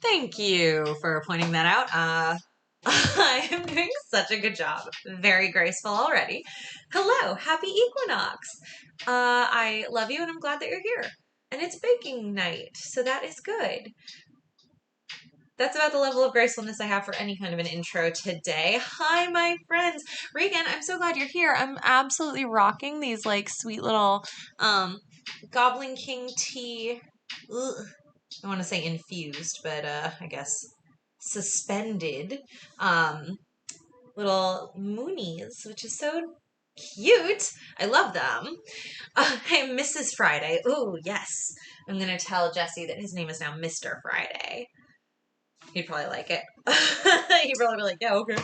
Thank you for pointing that out. I am doing such a good job. Very graceful already. Hello, happy Equinox. I love you and I'm glad that you're here. And it's baking night, so that is good. That's about the level of gracefulness I have for any kind of an intro today. Hi, my friends. Regan, I'm so glad you're here. I'm absolutely rocking these like sweet little Goblin King tea. Ugh. I want to say infused, but I guess suspended little moonies, which is so cute. I love them. Hey, Mrs. Friday. Oh, yes. I'm going to tell Jesse that his name is now Mr. Friday. He'd probably like it. He'd probably be like, yeah, okay.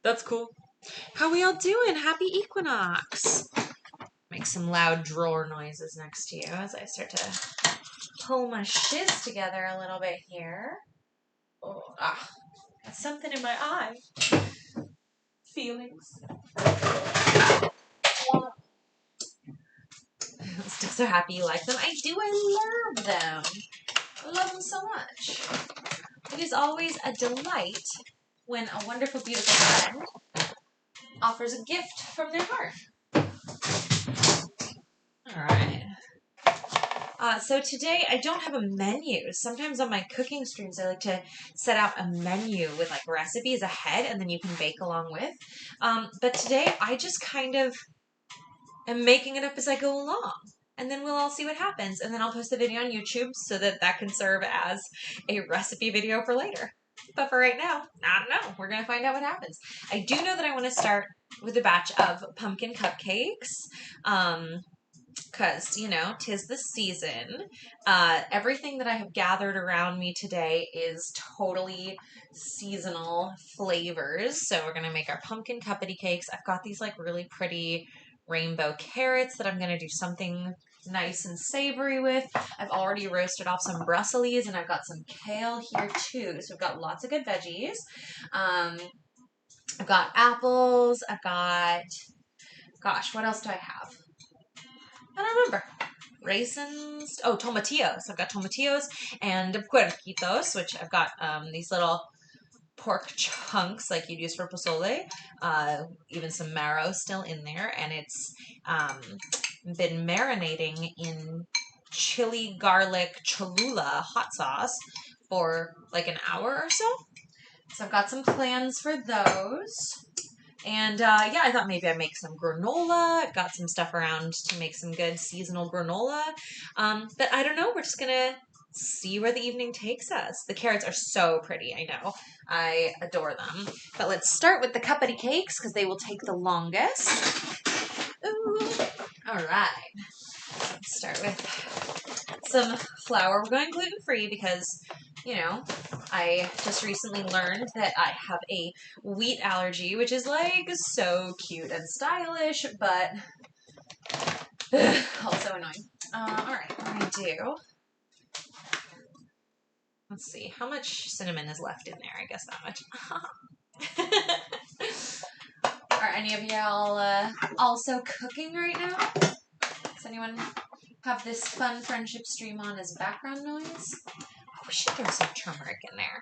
That's cool. How we all doing? Happy Equinox. Make some loud drawer noises next to you as I start to pull my shiz together a little bit here. Oh, got something in my eye. Feelings. I'm still so happy you like them. I do. I love them. I love them so much. It is always a delight when a wonderful, beautiful friend offers a gift from their heart. All right. So today I don't have a menu. Sometimes on my cooking streams I like to set out a menu with like recipes ahead and then you can bake along with. But today I just kind of am making it up as I go along. And then we'll all see what happens. And then I'll post the video on YouTube so that that can serve as a recipe video for later. But for right now, I don't know. We're going to find out what happens. I do know that I want to start with a batch of pumpkin cupcakes. Because, you know, 'tis the season. Everything that I have gathered around me today is totally seasonal flavors. So we're going to make our pumpkin cuppity cakes. I've got these like really pretty rainbow carrots that I'm going to do something nice and savory with. I've already roasted off some Brussels and I've got some kale here too. So we've got lots of good veggies. I've got apples. I've got, gosh, what else do I have? I don't remember. Raisins. Oh, tomatillos. I've got tomatillos and puerquitos, which I've got these little pork chunks like you'd use for pozole. Even some marrow still in there. And it's been marinating in chili garlic Cholula hot sauce for like an hour or so. So I've got some plans for those. And yeah, I thought maybe I'd make some granola. I've got some stuff around to make some good seasonal granola. But I don't know. We're just going to see where the evening takes us. The carrots are so pretty, I know. I adore them. But let's start with the cuppity cakes because they will take the longest. Ooh. All right. Let's start with some flour. We're going gluten-free because, you know, I just recently learned that I have a wheat allergy, which is like so cute and stylish, but also annoying. All right, what I'm going to do, let's see, how much cinnamon is left in there? I guess that much. Are any of y'all also cooking right now? Does anyone have this fun friendship stream on as background noise? Oh, we should throw some turmeric in there.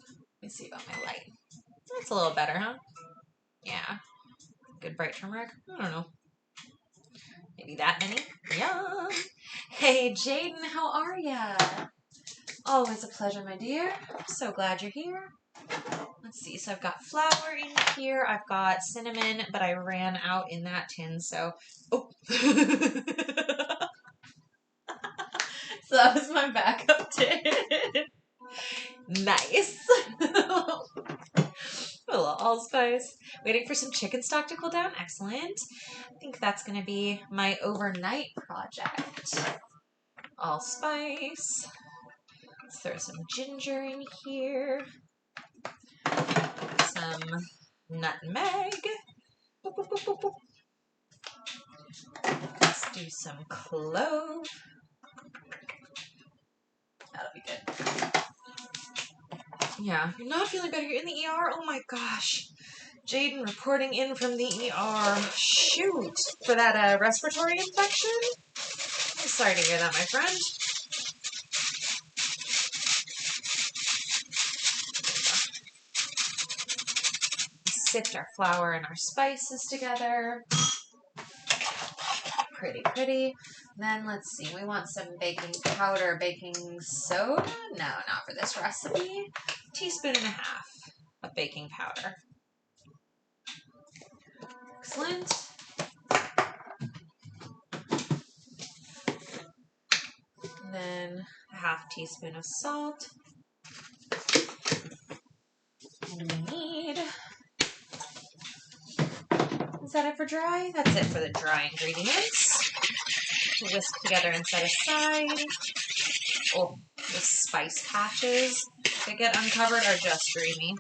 Let me see about my light. That's a little better, huh? Yeah. Good bright turmeric? I don't know. Maybe that many? Yum! Hey, Jaden, how are ya? Always a pleasure, my dear. So glad you're here. Let's see. So I've got flour in here. I've got cinnamon, but I ran out in that tin, so... Oh! So that was my backup tin. Nice. A little allspice. Waiting for some chicken stock to cool down. Excellent. I think that's going to be my overnight project. Allspice. Let's throw some ginger in here. Some nutmeg. Boop, boop, boop, boop, boop. Let's do some clove. That'll be good. Yeah, you're not feeling better. You're in the ER? Oh my gosh. Jaden reporting in from the ER. Shoot. For that respiratory infection? I'm sorry to hear that, my friend. sift our flour and our spices together. Pretty, pretty. Then let's see, we want some baking powder, baking soda? No, not for this recipe. 1.5 teaspoons of baking powder. Excellent. And then 1/2 teaspoon of salt. And we need... Is that it for dry? That's it for the dry ingredients. Whisk together and set aside. Oh, the spice patches that get uncovered are just dreamy.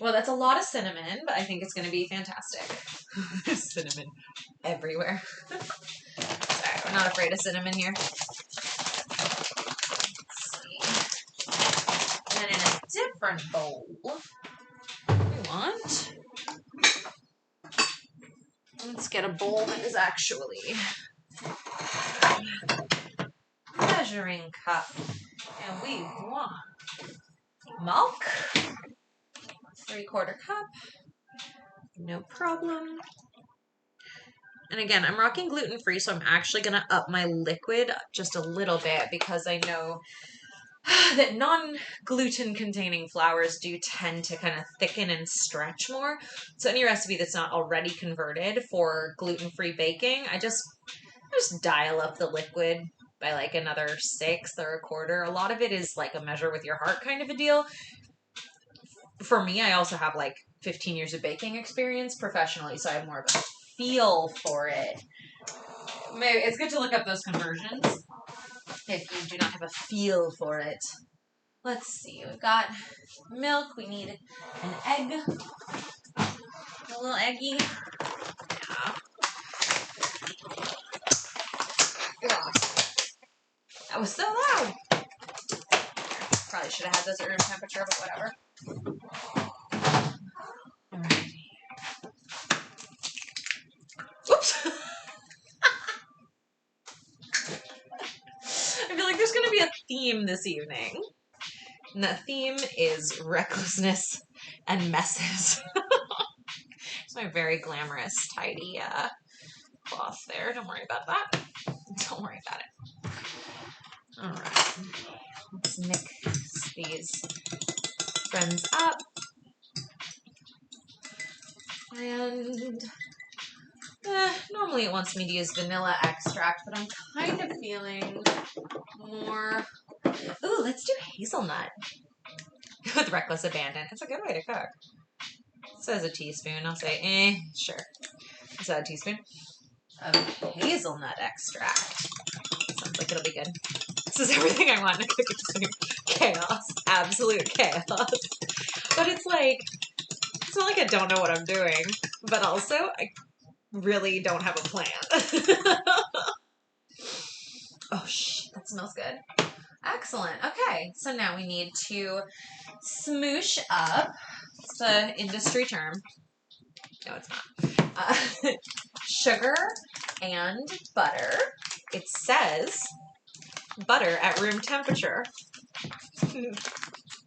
Well, that's a lot of cinnamon, but I think it's going to be fantastic. Cinnamon everywhere. Sorry, we're not afraid of cinnamon here. Let's see. And then in a different bowl, we want... Let's get a bowl that is actually measuring cup. And we want milk, 3/4 cup, no problem. And again, I'm rocking gluten-free, so I'm actually going to up my liquid just a little bit because I know that non-gluten containing flours do tend to kind of thicken and stretch more. So any recipe that's not already converted for gluten-free baking, I just dial up the liquid by like another 1/6 or 1/4. A lot of it is like a measure with your heart kind of a deal. For me, I also have like 15 years of baking experience professionally, so I have more of a feel for it. Maybe it's good to look up those conversions if you do not have a feel for it. Let's see, we've got milk, we need an egg, a little eggy. Yeah. That was so loud. Probably should have had those at room temperature, but whatever. Alrighty. Oops. I feel like there's going to be a theme this evening. And that theme is recklessness and messes. It's my very glamorous, tidy cloth there. Don't worry about that. Don't worry about it. Alright. Let's mix these friends up. And normally it wants me to use vanilla extract, but I'm kind of feeling more... Ooh, let's do hazelnut with reckless abandon. It's a good way to cook. It says a teaspoon. I'll say, sure. Is that a teaspoon? Of hazelnut extract. Sounds like it'll be good. This is everything I want in a cooking soup. Chaos. Absolute chaos. But it's like, it's not like I don't know what I'm doing, but also I really don't have a plan. Oh, shit, that smells good. Excellent. Okay, so now we need to smoosh up. It's an industry term. No, it's not. Sugar and butter. It says butter at room temperature.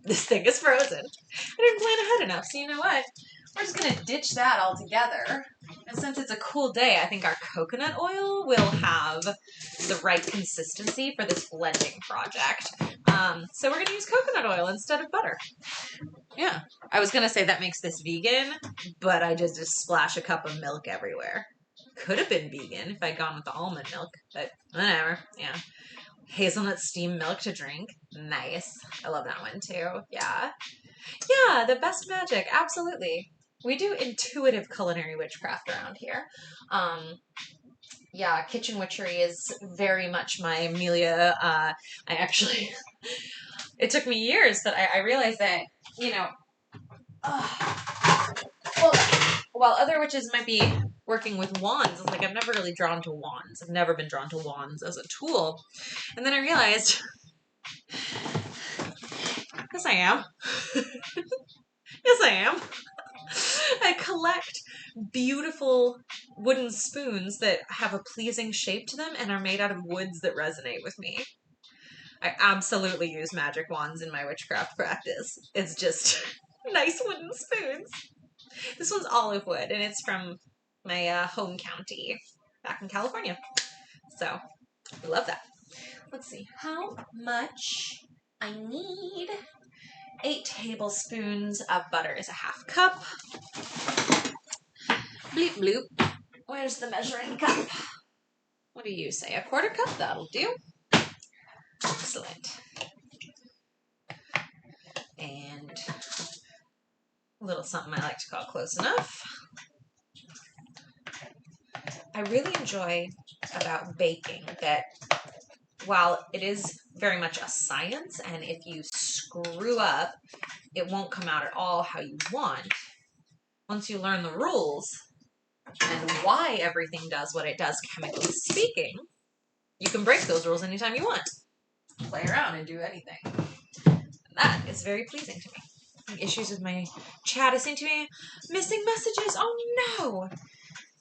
This thing is frozen. I didn't plan ahead enough, so you know what? We're just going to ditch that altogether. And since it's a cool day, I think our coconut oil will have the right consistency for this blending project. So we're going to use coconut oil instead of butter. Yeah. I was going to say that makes this vegan, but I just splash a cup of milk everywhere. Could have been vegan if I'd gone with the almond milk, but whatever. Yeah. Hazelnut steamed milk to drink. Nice. I love that one too. Yeah. Yeah, the best magic. Absolutely. We do intuitive culinary witchcraft around here. Yeah, kitchen witchery is very much my Amelia. I actually, it took me years, but I realized that, you know, well, while other witches might be working with wands, it's like I've never really drawn to wands. I've never been drawn to wands as a tool. And then I realized, yes I am. Yes I am. I collect beautiful wooden spoons that have a pleasing shape to them and are made out of woods that resonate with me. I absolutely use magic wands in my witchcraft practice. It's just nice wooden spoons. This one's olive wood, and it's from my home county back in California. So, I love that. Let's see. How much I need? 8 tablespoons of butter is a half cup. Bleep bloop. Where's the measuring cup? What do you say? A quarter cup? That'll do. Excellent. And a little something I like to call close enough. I really enjoy about baking that while it is very much a science, and if you screw up, it won't come out at all how you want. Once you learn the rules and why everything does what it does, chemically speaking, you can break those rules anytime you want. Play around and do anything. And that is very pleasing to me. Issues with my chat is saying to me, missing messages. Oh no!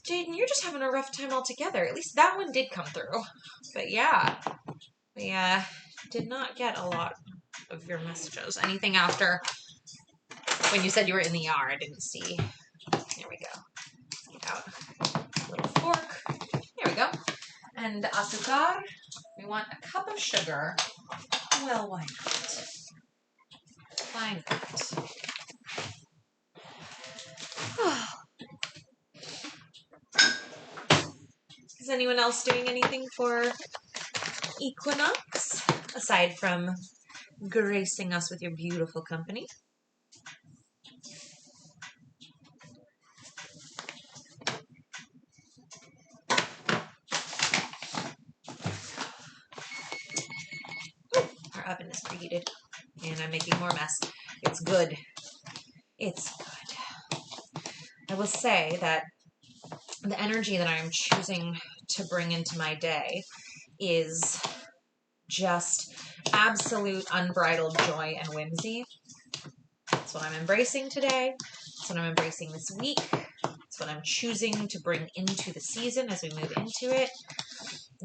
Jaden, you're just having a rough time altogether. At least that one did come through. But yeah, we did not get a lot of your messages. Anything after when you said you were in the ER, I didn't see. There we go. Let's get out a little fork. There we go. And azúcar, we want a cup of sugar. Well, why not? Why not? Is anyone else doing anything for Equinox, aside from gracing us with your beautiful company? Our oven is preheated, and I'm making more mess. It's good. It's good. I will say that the energy that I'm choosing to bring into my day is just absolute unbridled joy and whimsy. That's what I'm embracing today. That's what I'm embracing this week. That's what I'm choosing to bring into the season as we move into it.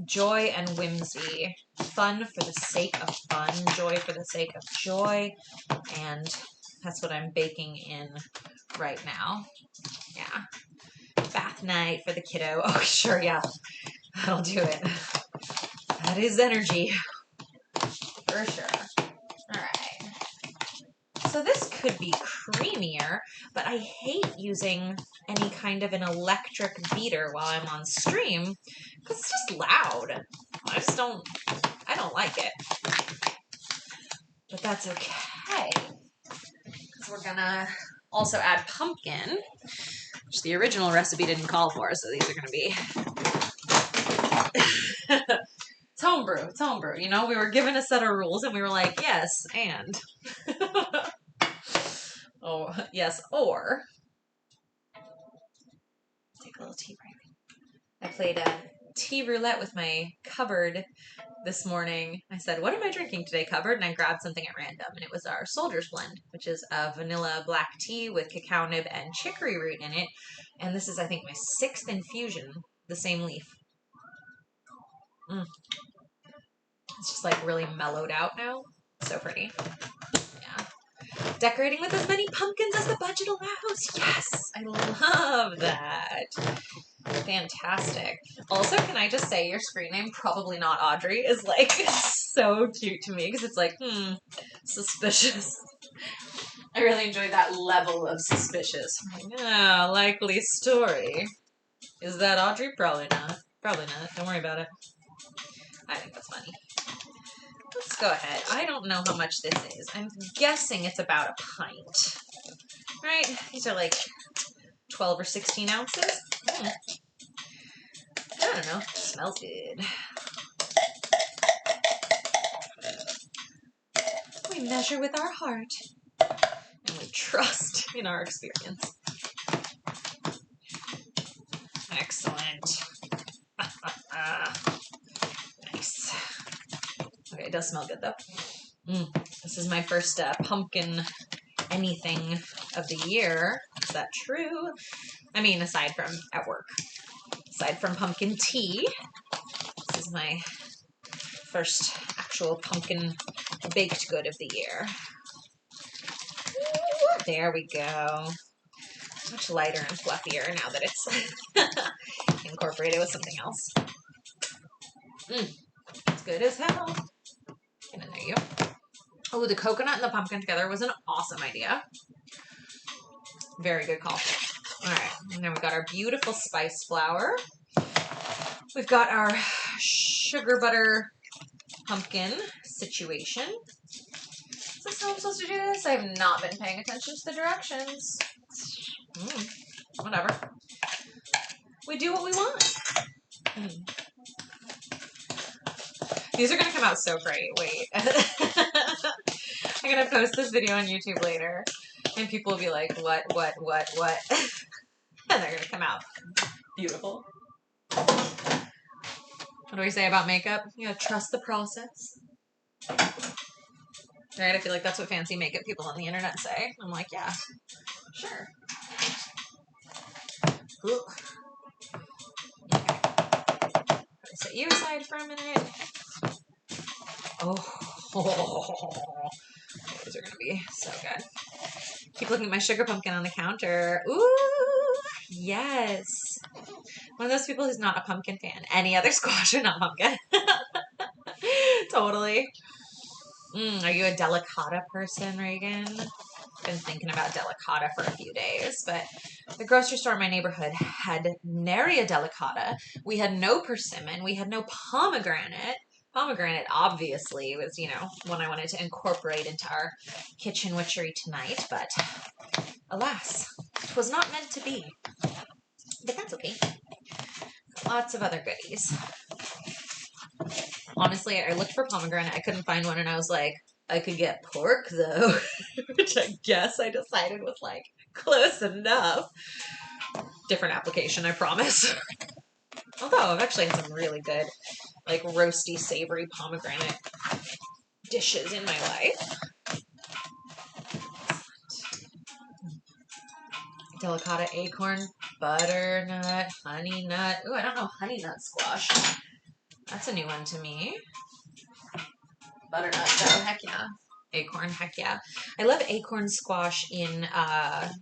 Joy and whimsy. Fun for the sake of fun. Joy for the sake of joy. And that's what I'm baking in right now. Yeah. Bath night for the kiddo. Oh, sure, yeah. I'll do it. That is energy. For sure. All right. So this could be creamier, but I hate using any kind of an electric beater while I'm on stream because it's just loud. I don't like it. But that's okay. Because we're gonna also add pumpkin, which the original recipe didn't call for, so these are gonna be it's homebrew. It's homebrew. You know, we were given a set of rules and we were like, yes, and oh, yes, or take a little tea break. I played a tea roulette with my cupboard this morning. I said, what am I drinking today, cupboard? And I grabbed something at random, and it was our Soldier's Blend, which is a vanilla black tea with cacao nib and chicory root in it. And this is, I think, my 6th infusion, the same leaf. It's just like really mellowed out now. So pretty. Yeah. Decorating with as many pumpkins as the budget allows. Yes, I love that. Fantastic. Also, can I just say your screen name, probably not Audrey, is like so cute to me because it's like, suspicious. I really enjoy that level of suspicious. Yeah, likely story. Is that Audrey? Probably not. Probably not. Don't worry about it. I think that's funny. Let's go ahead. I don't know how much this is. I'm guessing it's about a pint. Right? These are like 12 or 16 ounces. I don't know. It smells good. We measure with our heart. And we trust in our experience. Excellent. Nice. Okay, it does smell good though. This is my first pumpkin anything of the year. Is that true? I mean, aside from at work. Aside from pumpkin tea, this is my first actual pumpkin baked good of the year. There we go. much lighter and fluffier now that it's incorporated with something else. It's good as hell. And there you go. Oh, the coconut and the pumpkin together was an awesome idea. Very good call. All right, and then we've got our beautiful spice flour. We've got our sugar butter pumpkin situation. Is this how I'm supposed to do this? I have not been paying attention to the directions. Whatever. We do what we want. These are going to come out so great. Wait. I'm going to post this video on YouTube later, and people will be like, what? And they're going to come out beautiful. What do we say about makeup? You gotta trust the process. Right? I feel like that's what fancy makeup people on the internet say. I'm like, yeah, sure. Okay. Set you aside for a minute. Oh, these are gonna be so good. Keep looking at my sugar pumpkin on the counter. Ooh, yes. One of those people who's not a pumpkin fan. Any other squash or not pumpkin. Totally. Are you a delicata person, Reagan? Been thinking about delicata for a few days, but the grocery store in my neighborhood had nary a delicata. We had no persimmon. We had no pomegranate. Pomegranate, obviously, was, you know, one I wanted to incorporate into our kitchen witchery tonight, but alas, it was not meant to be. But that's okay. Lots of other goodies. Honestly, I looked for pomegranate. I couldn't find one, and I was like, I could get pork, though, which I guess I decided was, like, close enough. Different application, I promise. Although, I've actually had some really good, like, roasty, savory pomegranate dishes in my life. Delicata acorn, butternut, honey nut. Ooh, I don't know honey nut squash. That's a new one to me. Butternut, though, heck yeah. Acorn, heck yeah. I love acorn squash in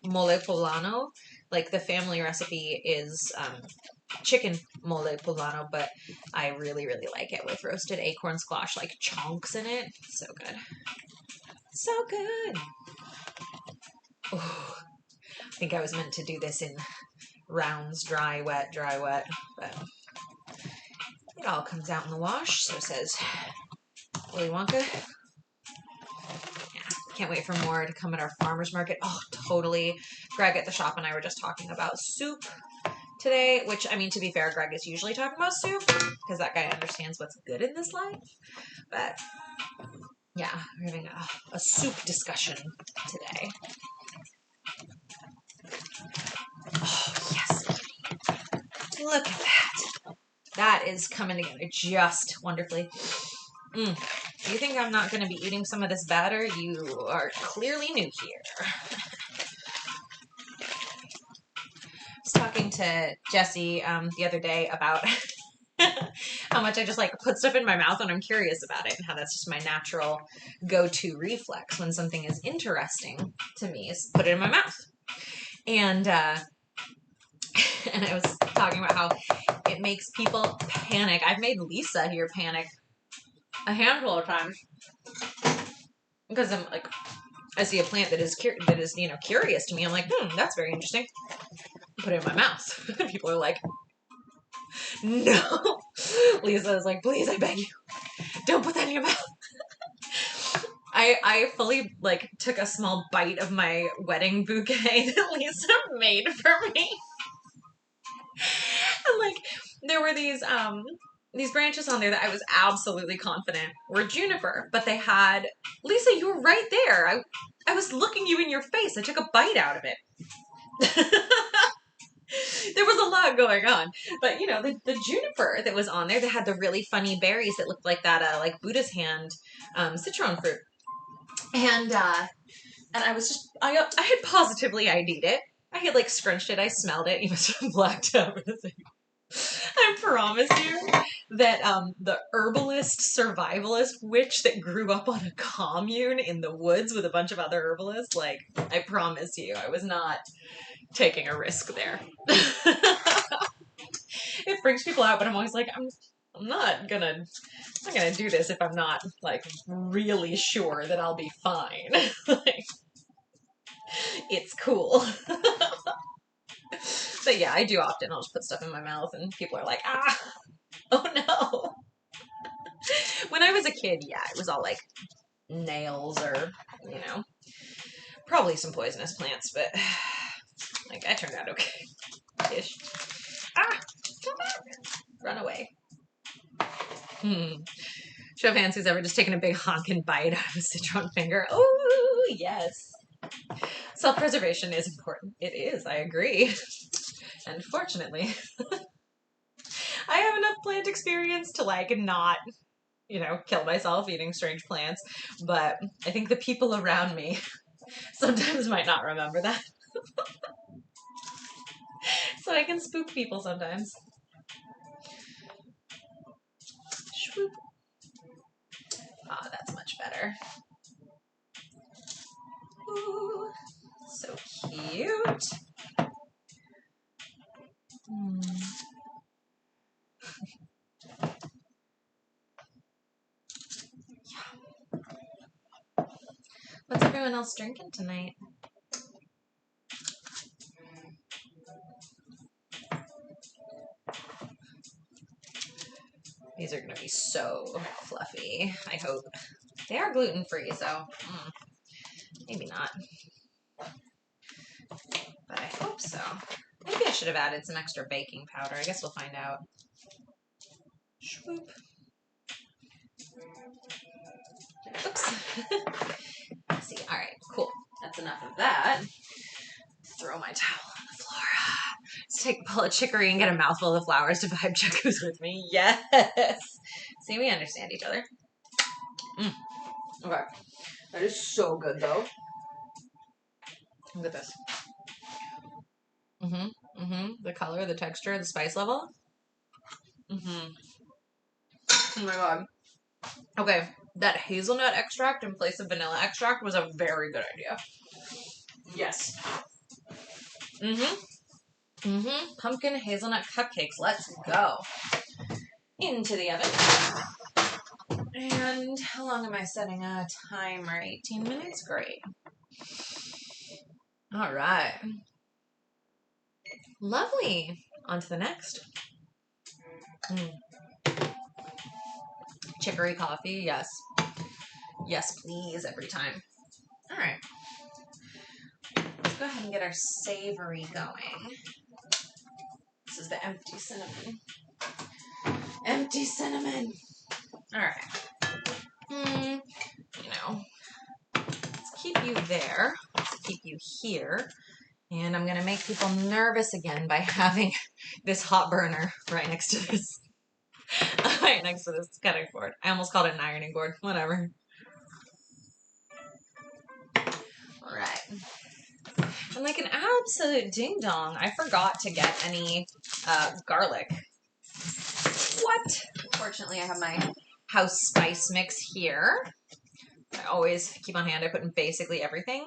mole poblano. Like, the family recipe is chicken mole poblano, but I really, really like it with roasted acorn squash, like chunks in it. So good. So good. Oh, I think I was meant to do this in rounds, dry, wet, but it all comes out in the wash. So it says Willy Wonka. Yeah, can't wait for more to come at our farmer's market. Oh, totally. Greg at the shop and I were just talking about soup today, which, I mean, to be fair, Greg is usually talking about soup because that guy understands what's good in this life. But yeah, we're having a soup discussion today. Oh, yes. Look at that. That is coming together just wonderfully. Do you think I'm not going to be eating some of this batter? You are clearly new here. I was talking to Jesse the other day about how much I just like put stuff in my mouth when I'm curious about it, and how that's just my natural go-to reflex when something is interesting to me is put it in my mouth. And and I was talking about how it makes people panic. I've made Lisa here panic a handful of times because I'm like, I see a plant that is you know, curious to me. I'm like, that's very interesting. Put it in my mouth. People are like, no. Lisa is like, please, I beg you, don't put that in your mouth. I fully like took a small bite of my wedding bouquet that Lisa made for me. And like there were these branches on there that I was absolutely confident were juniper, but they had, Lisa, you were right there. I was looking you in your face. I took a bite out of it. There was a lot going on, but you know, the juniper that was on there that had the really funny berries that looked like that, like Buddha's hand, citron fruit. And I was just, I had positively ID'd it. I had like scrunched it. I smelled it. You must have blacked out. I promise you that the herbalist survivalist witch that grew up on a commune in the woods with a bunch of other herbalists, like, I promise you, I was not taking a risk there. It freaks people out, but I'm always like, I'm not gonna do this if I'm not like really sure that I'll be fine. Like, it's cool. But yeah, I do often. I'll just put stuff in my mouth, and people are like, ah, oh no. When I was a kid, yeah, it was all like nails or, you know, probably some poisonous plants, but like I turned out okay. Ish. Ah, come back. Run away. Show of hands who's ever just taken a big honkin' bite out of a citron finger. Oh, yes. Self-preservation is important. It is, I agree. And fortunately, I have enough plant experience to like not, you know, kill myself eating strange plants, but I think the people around me sometimes might not remember that. So I can spook people sometimes. Swoop. Ah, that's much better. Ooh, so cute. What's everyone else drinking tonight? These are going to be so fluffy, I hope. They are gluten-free, so maybe not. But I hope so. Maybe I should have added some extra baking powder. I guess we'll find out. Swoop. Oops. Let's see. All right, cool. That's enough of that. Throw my towel on the floor. Let's take a pull of chicory and get a mouthful of flowers to vibe check who's with me. Yes. See, we understand each other. Okay. That is so good, though. Look at this. The color, the texture, the spice level. Oh my god. Okay, that hazelnut extract in place of vanilla extract was a very good idea. Yes. Pumpkin hazelnut cupcakes. Let's go. Into the oven. And how long am I setting a timer? 18 minutes? Great. All right. Lovely. On to the next. Chicory coffee, yes. Yes, please, every time. All right. Let's go ahead and get our savory going. This is the empty cinnamon. Empty cinnamon. All right. You know, let's keep you there. Let's keep you here. And I'm going to make people nervous again by having this hot burner right next to this. Right next to this cutting board. I almost called it an ironing board. Whatever. All right. And like an absolute ding-dong, I forgot to get any garlic. What? Fortunately, I have my house spice mix here. I always keep on hand. I put in basically everything.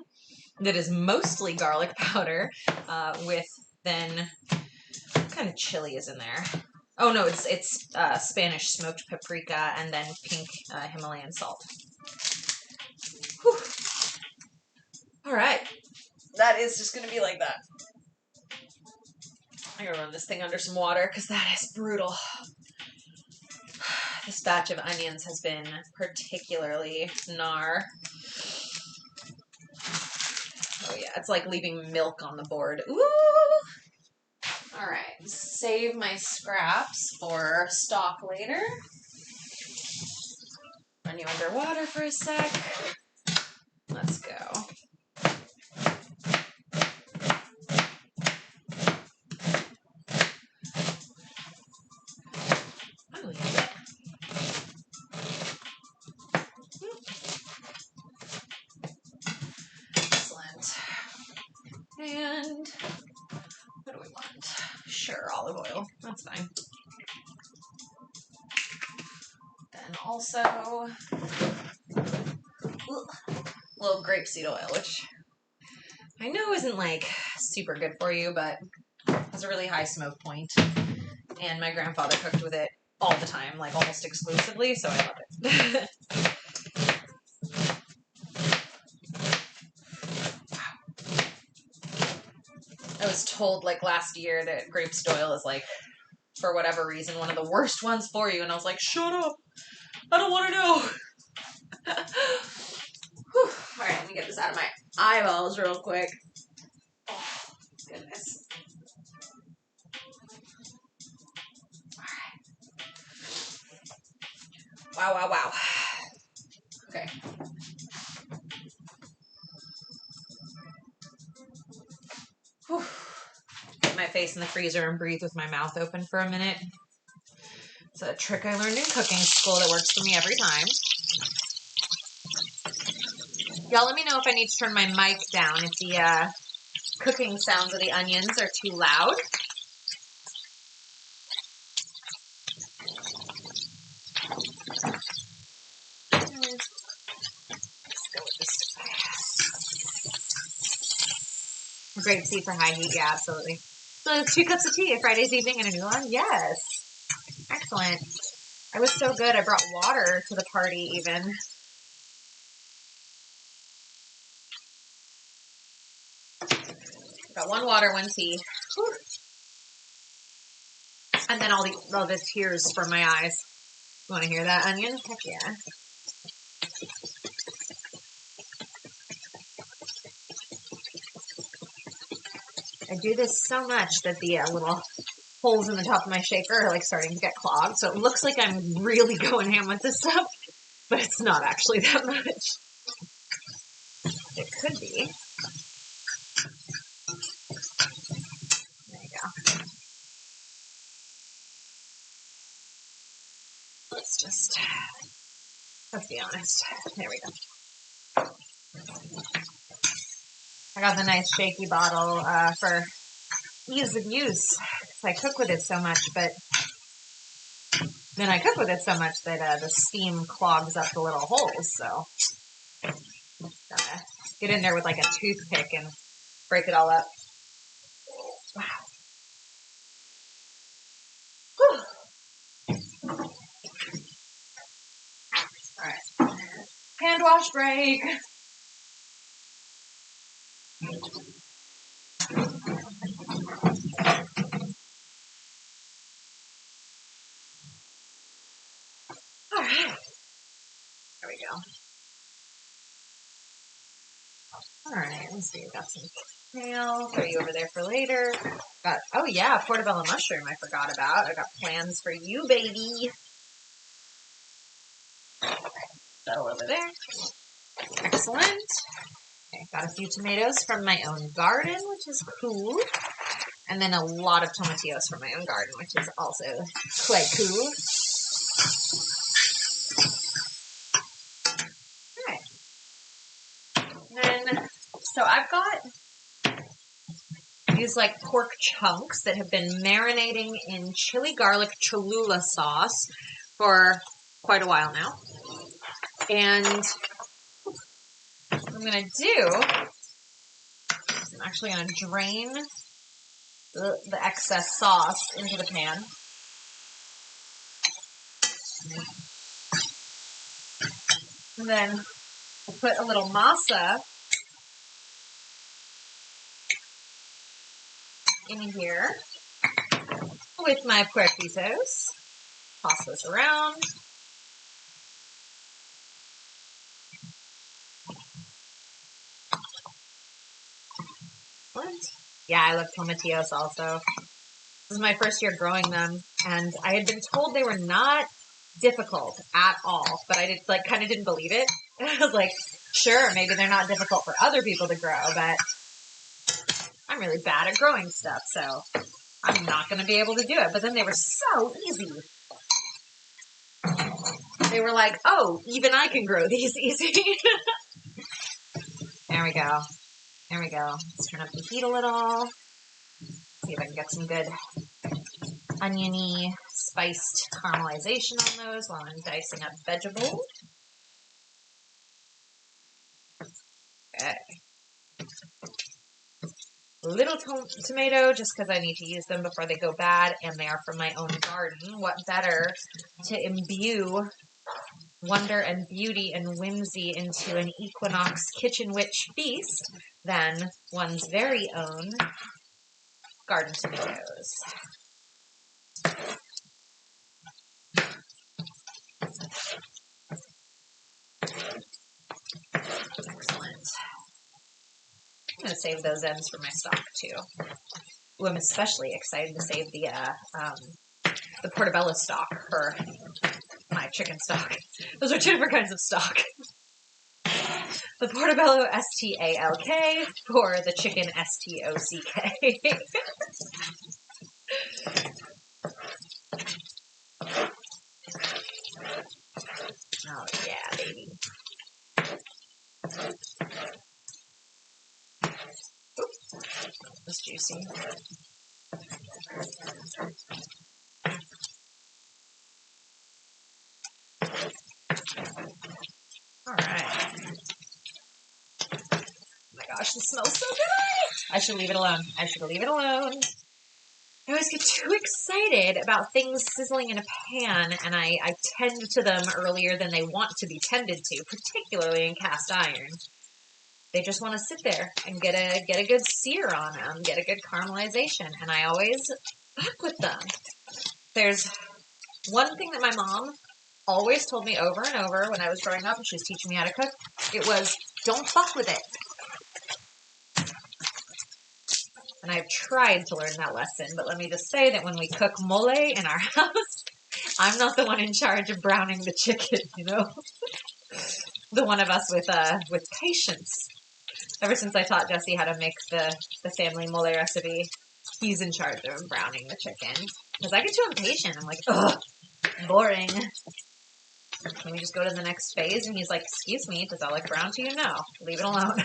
That is mostly garlic powder with then, what kind of chili is in there? Oh no, it's Spanish smoked paprika and then pink Himalayan salt. Whew. All right, that is just gonna be like that. I'm gonna run this thing under some water because that is brutal. This batch of onions has been particularly gnar. Oh yeah, it's like leaving milk on the board. Ooh! All right, save my scraps for stock later. Run you underwater for a sec. Let's go. Oh yeah. Excellent. And what do we want? Sure, olive oil. That's fine. Then also a little grapeseed oil, which I know isn't like super good for you, but has a really high smoke point. And my grandfather cooked with it all the time, like almost exclusively, so I love it. I was told like last year that grapeseed oil is like, for whatever reason, one of the worst ones for you, and I was like, shut up, I don't want to know. Whew. All right, let me get this out of my eyeballs real quick. Oh, goodness. All right. Wow, wow, wow. Okay. Whew. Put my face in the freezer and breathe with my mouth open for a minute. It's a trick I learned in cooking school that works for me every time. Y'all let me know if I need to turn my mic down if the cooking sounds of the onions are too loud. Let's go with this. Grapeseed for high heat, yeah, absolutely. So 2 cups of tea, a Friday's evening, and a new one? Yes. Excellent. I was so good, I brought water to the party even. Got 1 water, 1 tea. Whew. And then all the tears from my eyes. You want to hear that, onion? Heck yeah. I do this so much that the little holes in the top of my shaker are like starting to get clogged. So it looks like I'm really going ham with this stuff, but it's not actually that much. It could be. There you go. Let's be honest. There we go. I got the nice shaky bottle for ease of use because I cook with it so much, but then I cook with it so much that the steam clogs up the little holes. So gotta get in there with like a toothpick and break it all up. Wow. Whew. All right. Hand wash break. All right. There we go. All right. Let's see. Got some kale. Throw you over there for later. Got, oh yeah, portobello mushroom I forgot about. I got plans for you, baby. Settle over there. Excellent. Okay, got a few tomatoes from my own garden, which is cool. And then a lot of tomatillos from my own garden, which is also quite cool. Alright. Then, so I've got these like pork chunks that have been marinating in chili garlic Cholula sauce for quite a while now. And what I'm going to do is I'm actually going to drain the excess sauce into the pan. And then I'll put a little masa in here with my puerquitos. Toss this around. What? Yeah, I love tomatillos also. This is my first year growing them, and I had been told they were not difficult at all, but I kind of didn't believe it. I was like, sure, maybe they're not difficult for other people to grow, but I'm really bad at growing stuff, so I'm not going to be able to do it. But then they were so easy. They were like, oh, even I can grow these easy. There we go. There we go. Let's turn up the heat a little. See if I can get some good oniony, spiced caramelization on those while I'm dicing up vegetables. Okay. little tomato just because I need to use them before they go bad, and they are from my own garden. What better to imbue wonder and beauty and whimsy into an Equinox kitchen witch feast than one's very own garden tomatoes. Excellent. I'm going to save those ends for my stock too. Ooh, I'm especially excited to save the portobello stock for my chicken stock. Those are two different kinds of stock. The portobello STALK for the chicken STOCK. Oh yeah, baby. Oops, that's juicy. All right. Oh my gosh, this smells so good. I should leave it alone. I should leave it alone. I always get too excited about things sizzling in a pan, and I tend to them earlier than they want to be tended to, particularly in cast iron. They just want to sit there and get a good sear on them, get a good caramelization, and I always fuck with them. There's one thing that my mom always told me over and over when I was growing up and she was teaching me how to cook. It was, don't fuck with it. And I've tried to learn that lesson, but let me just say that when we cook mole in our house, I'm not the one in charge of browning the chicken, you know? The one of us with patience. Ever since I taught Jesse how to make the family mole recipe, he's in charge of browning the chicken. Because I get too impatient. I'm like, ugh, boring. Can we just go to the next phase? And he's like, excuse me, does that look brown to you? No, leave it alone.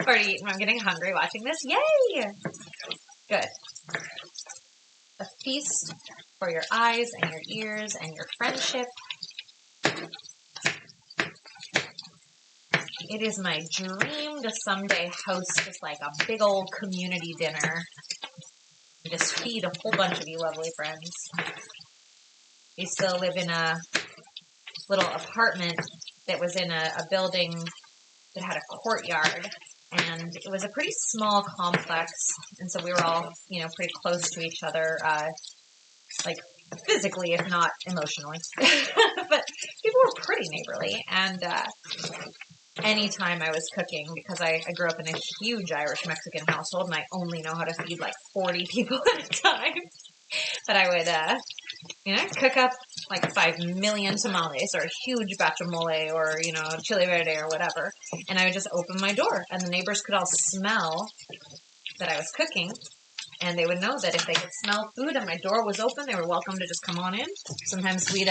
Already eaten. I'm getting hungry watching this. Yay! Good. A feast for your eyes and your ears and your friendship. It is my dream to someday host just like a big old community dinner and just feed a whole bunch of you lovely friends. We still live in a little apartment that was in a building that had a courtyard, and it was a pretty small complex, and so we were all, you know, pretty close to each other, like physically, if not emotionally. But people were pretty neighborly, and anytime I was cooking, because I grew up in a huge Irish-Mexican household, and I only know how to feed like 40 people at a time, but I would, you know, cook up like 5 million tamales or a huge batch of mole or, you know, chili verde or whatever. And I would just open my door and the neighbors could all smell that I was cooking. And they would know that if they could smell food and my door was open, they were welcome to just come on in. Sometimes we'd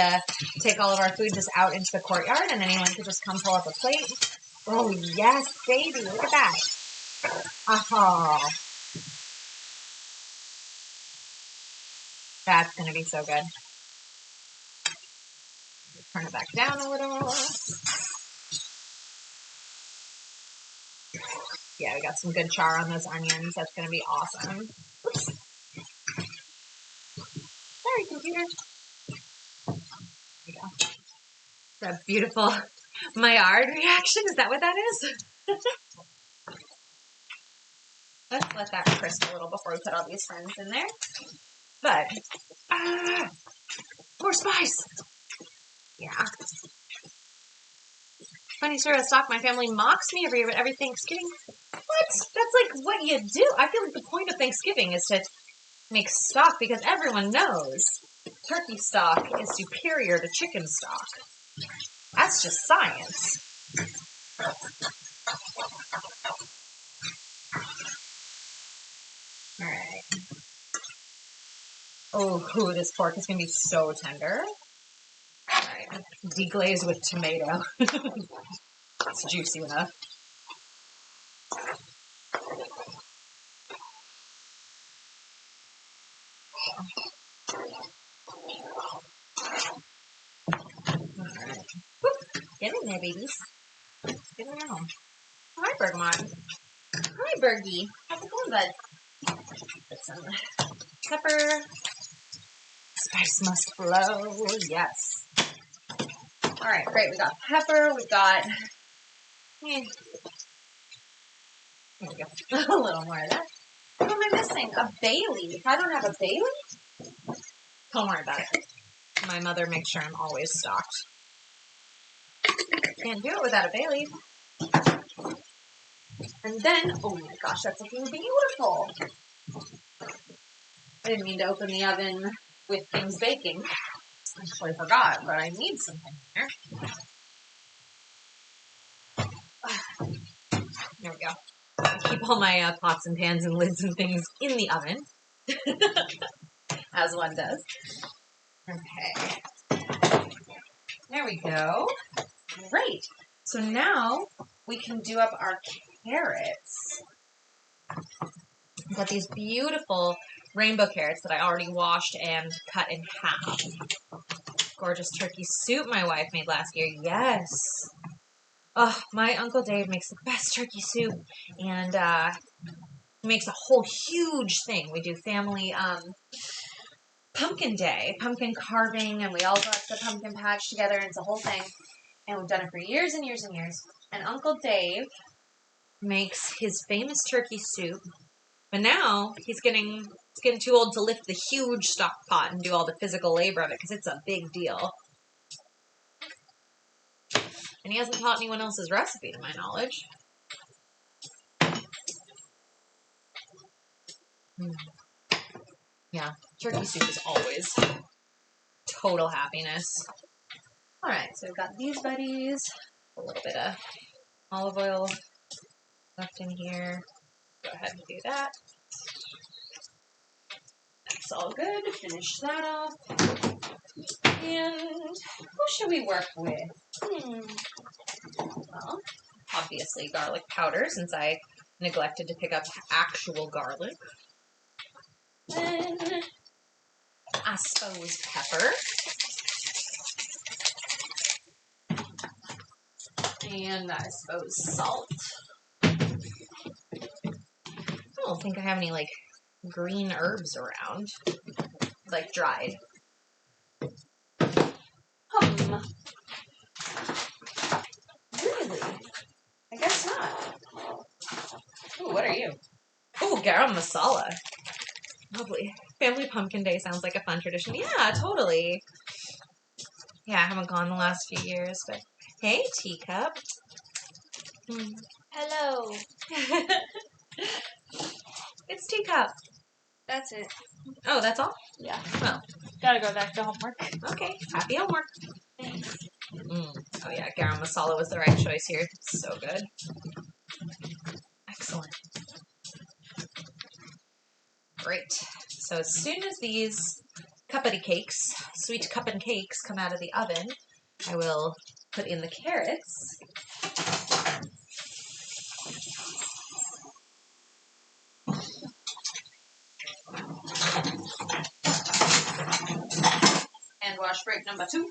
take all of our food just out into the courtyard and anyone could just come pull up a plate. Oh, yes, baby. Look at that. Aha. That's going to be so good. Turn it back down a little. Yeah, we got some good char on those onions. That's going to be awesome. Oops. Sorry, computer. There we go. That beautiful Maillard reaction. Is that what that is? Let's let that crisp a little before we put all these friends in there. But, more spice. Yeah. Funny story of stock, my family mocks me every Thanksgiving. What? That's like what you do. I feel like the point of Thanksgiving is to make stock because everyone knows turkey stock is superior to chicken stock. That's just science. All right. Oh, this pork is going to be so tender. All right. Deglaze with tomato. It's juicy enough. Alright. Get in there, babies. Get in there. Hi, Bergamot. Hi, Bergie. How's it going, bud? Put some pepper. Spice must flow. Yes. All right, great. We got pepper. We got. There we go. A little more of that. What am I missing? A bay leaf. I don't have a bay leaf? Don't worry about it. My mother makes sure I'm always stocked. Can't do it without a bay leaf. And then, oh my gosh, that's looking beautiful. I didn't mean to open the oven with things baking. I totally forgot, but I need something here. There we go. I keep all my pots and pans and lids and things in the oven, as one does. Okay. There we go. Great. So now we can do up our carrots. I've got these beautiful rainbow carrots that I already washed and cut in half. Gorgeous turkey soup my wife made last year. Yes. Oh, my Uncle Dave makes the best turkey soup, and he makes a whole huge thing. We do family pumpkin day, pumpkin carving, and we all got the pumpkin patch together, and it's a whole thing. And we've done it for years and years and years. And Uncle Dave makes his famous turkey soup, but now he's getting too old to lift the huge stock pot and do all the physical labor of it because it's a big deal. And he hasn't taught anyone else's recipe, to my knowledge. Yeah, turkey soup is always total happiness. All right, so we've got these buddies. A little bit of olive oil left in here. Go ahead and do that. That's all good. Finish that off. And who should we work with? Well, obviously garlic powder, since I neglected to pick up actual garlic. Then, I suppose pepper. And I suppose salt. I don't think I have any, like, green herbs around. Like, dried. Really? I guess not. Ooh, what are you? Ooh, Garam Masala. Lovely. Family Pumpkin Day sounds like a fun tradition. Yeah, totally. Yeah, I haven't gone the last few years, but hey, teacup. Hello. It's teacup. That's it. Oh, that's all? Yeah. Well. Gotta go back to homework. Okay. Happy homework. Thanks. Oh yeah, Garam Masala was the right choice here. So good. Excellent. Great. So as soon as these cuppity cakes, sweet cup and cakes, come out of the oven, I will put in the carrots. And wash break number 2.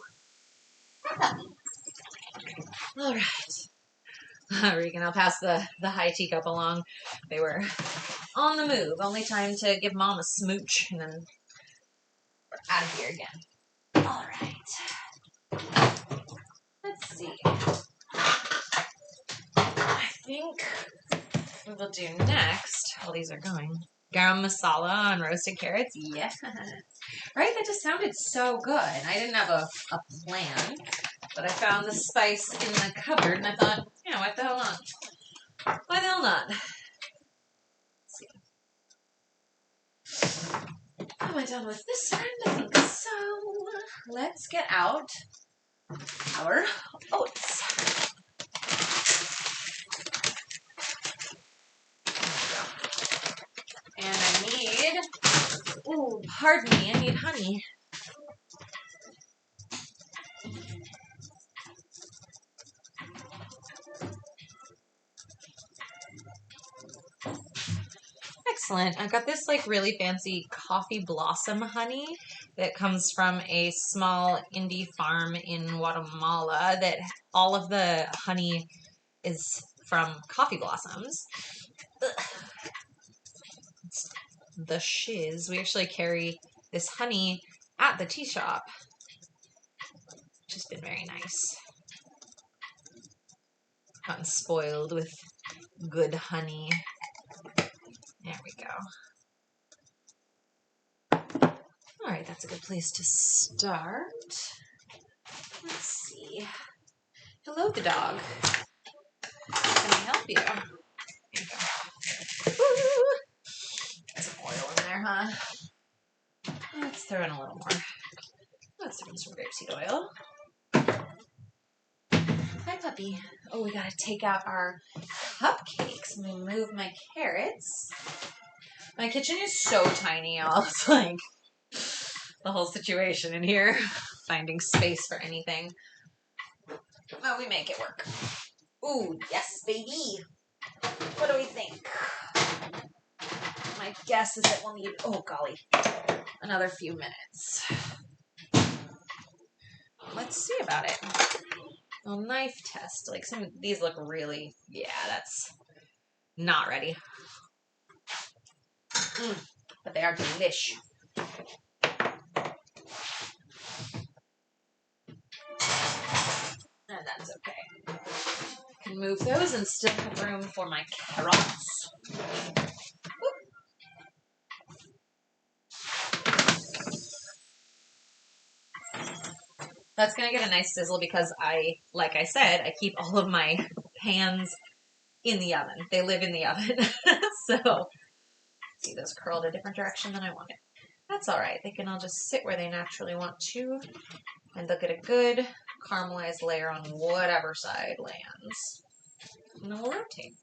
All right. Regan, I'll pass the high teacup along. They were on the move. Only time to give Mom a smooch, and then we're out of here again. All right. Let's see. I think we will do next, while these are going, garam masala on roasted carrots. Yeah. Right? That just sounded so good. I didn't have a plan, but I found the spice in the cupboard, and I thought, yeah, what the hell not? Why the hell not? Let's see. Am I done with this friend? I think so. Let's get out our oats. And I need, ooh, pardon me, I need honey. Excellent. I got this like really fancy coffee blossom honey that comes from a small indie farm in Guatemala that all of the honey is from coffee blossoms. It's the shiz. We actually carry this honey at the tea shop, which has been very nice. Gotten spoiled with good honey. There we go. All right, that's a good place to start. Let's see. Hello, the dog. Can I help you? There you go. Woo! Got some oil in there, huh? Let's throw in a little more. Let's throw in some grapeseed oil. Hi, puppy. Oh, we gotta take out our cupcakes. Let me move my carrots. My kitchen is so tiny, y'all. It's like the whole situation in here. Finding space for anything. Well, we make it work. Ooh, yes, baby. What do we think? My guess is that we'll need, oh golly, another few minutes. Let's see about it. Well, knife test. Like some of these look really, yeah, that's not ready. But they are delish. And that's okay. I can move those and still have room for my carrots. That's going to get a nice sizzle because like I said, I keep all of my pans in the oven. They live in the oven. So, see, those curled a different direction than I wanted. That's all right. They can all just sit where they naturally want to. And they'll get a good caramelized layer on whatever side lands. And then we'll rotate.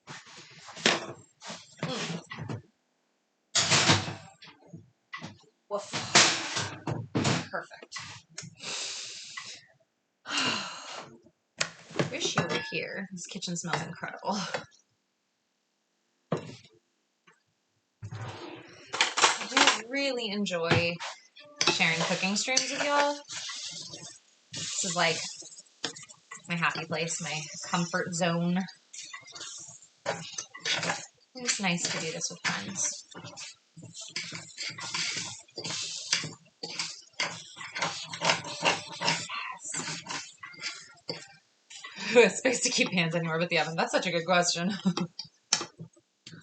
Woof. Perfect. Wish you were here. This kitchen smells incredible. I do really enjoy sharing cooking streams with y'all. This is like my happy place, my comfort zone. It's nice to do this with friends. Who has space to keep hands anywhere but the oven? That's such a good question.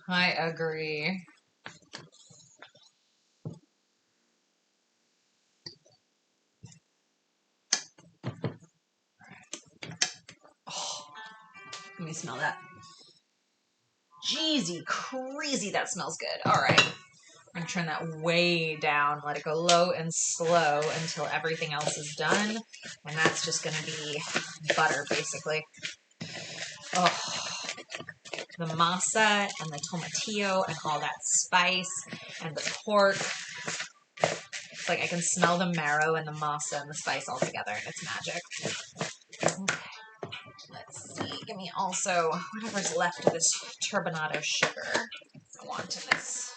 I agree. Oh, let me smell that. Jeezy, crazy, that smells good. All right. I'm going to turn that way down, let it go low and slow until everything else is done. And that's just going to be butter, basically. Oh, the masa and the tomatillo and all that spice and the pork. It's like I can smell the marrow and the masa and the spice all together, and it's magic. Okay. Let's see. Give me also whatever's left of this turbinado sugar I want in this.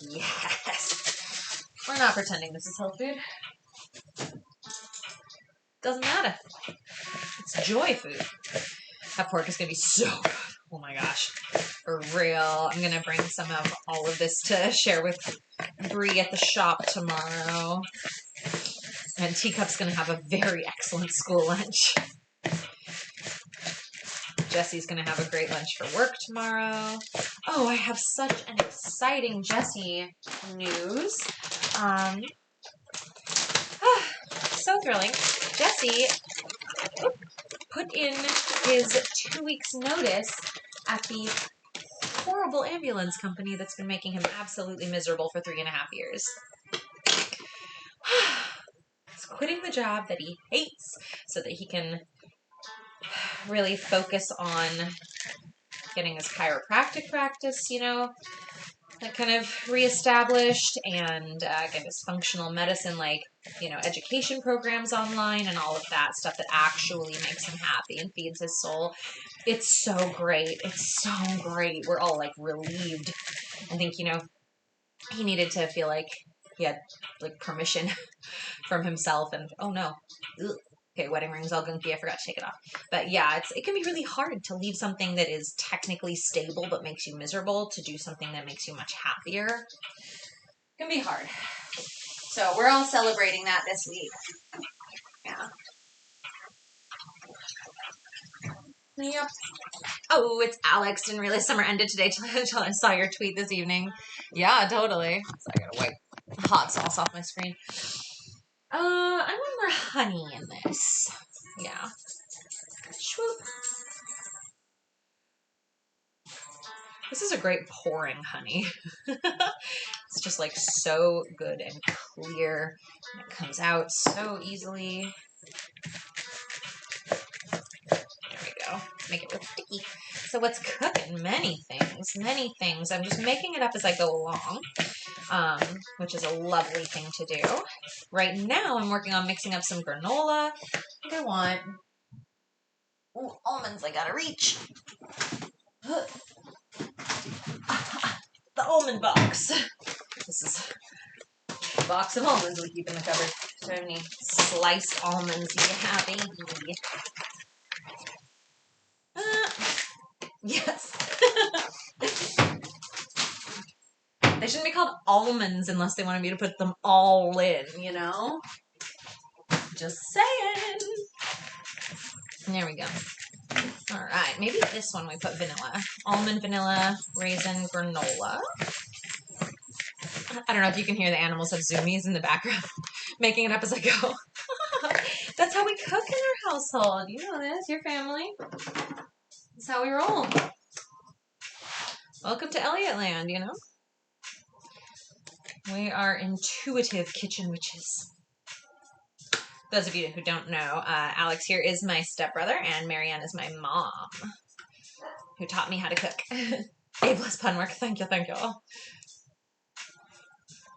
Yes. We're not pretending this is health food. Doesn't matter. It's joy food. That pork is going to be so good. Oh my gosh. For real. I'm going to bring some of all of this to share with Bree at the shop tomorrow. And Teacup's going to have a very excellent school lunch. Jesse's going to have a great lunch for work tomorrow. Oh, I have such an exciting Jesse news. So thrilling. Jesse put in his 2 weeks notice at the horrible ambulance company that's been making him absolutely miserable for 3.5 years. He's quitting the job that he hates so that he can really focus on getting his chiropractic practice, that kind of reestablished, and get his functional medicine, education programs online and all of that stuff that actually makes him happy and feeds his soul. It's so great. It's so great. We're all relieved. I think, he needed to feel like he had permission from himself, and oh no. Ugh. Okay, wedding ring's all gunky. I forgot to take it off. But yeah, it can be really hard to leave something that is technically stable but makes you miserable to do something that makes you much happier. It can be hard. So we're all celebrating that this week. Yeah. Yep. Oh, it's Alex. Didn't realize summer ended today until I saw your tweet this evening. Yeah, totally. So I gotta wipe hot sauce off my screen. I want more honey in this. Yeah. Swoop. This is a great pouring honey. It's just like so good and clear. And it comes out so easily. There we go. Make it real sticky. So what's cooking? Many things. Many things. I'm just making it up as I go along, which is a lovely thing to do. Right now I'm working on mixing up some granola. I think I want almonds I gotta reach. The almond box. This is a box of almonds we keep in the cupboard. So many sliced almonds you have, baby. Yes. They shouldn't be called almonds unless they wanted me to put them all in, you know? Just saying. There we go. All right, maybe this one we put vanilla. Almond, vanilla, raisin, granola. I don't know if you can hear the animals have zoomies in the background. Making it up as I go. That's how we cook in our household. You know this, your family. That's how we roll. Welcome to Elliot Land, you know? We are intuitive kitchen witches. Those of you who don't know, Alex here is my stepbrother, and Marianne is my mom, who taught me how to cook. A+ pun work. Thank you, thank you.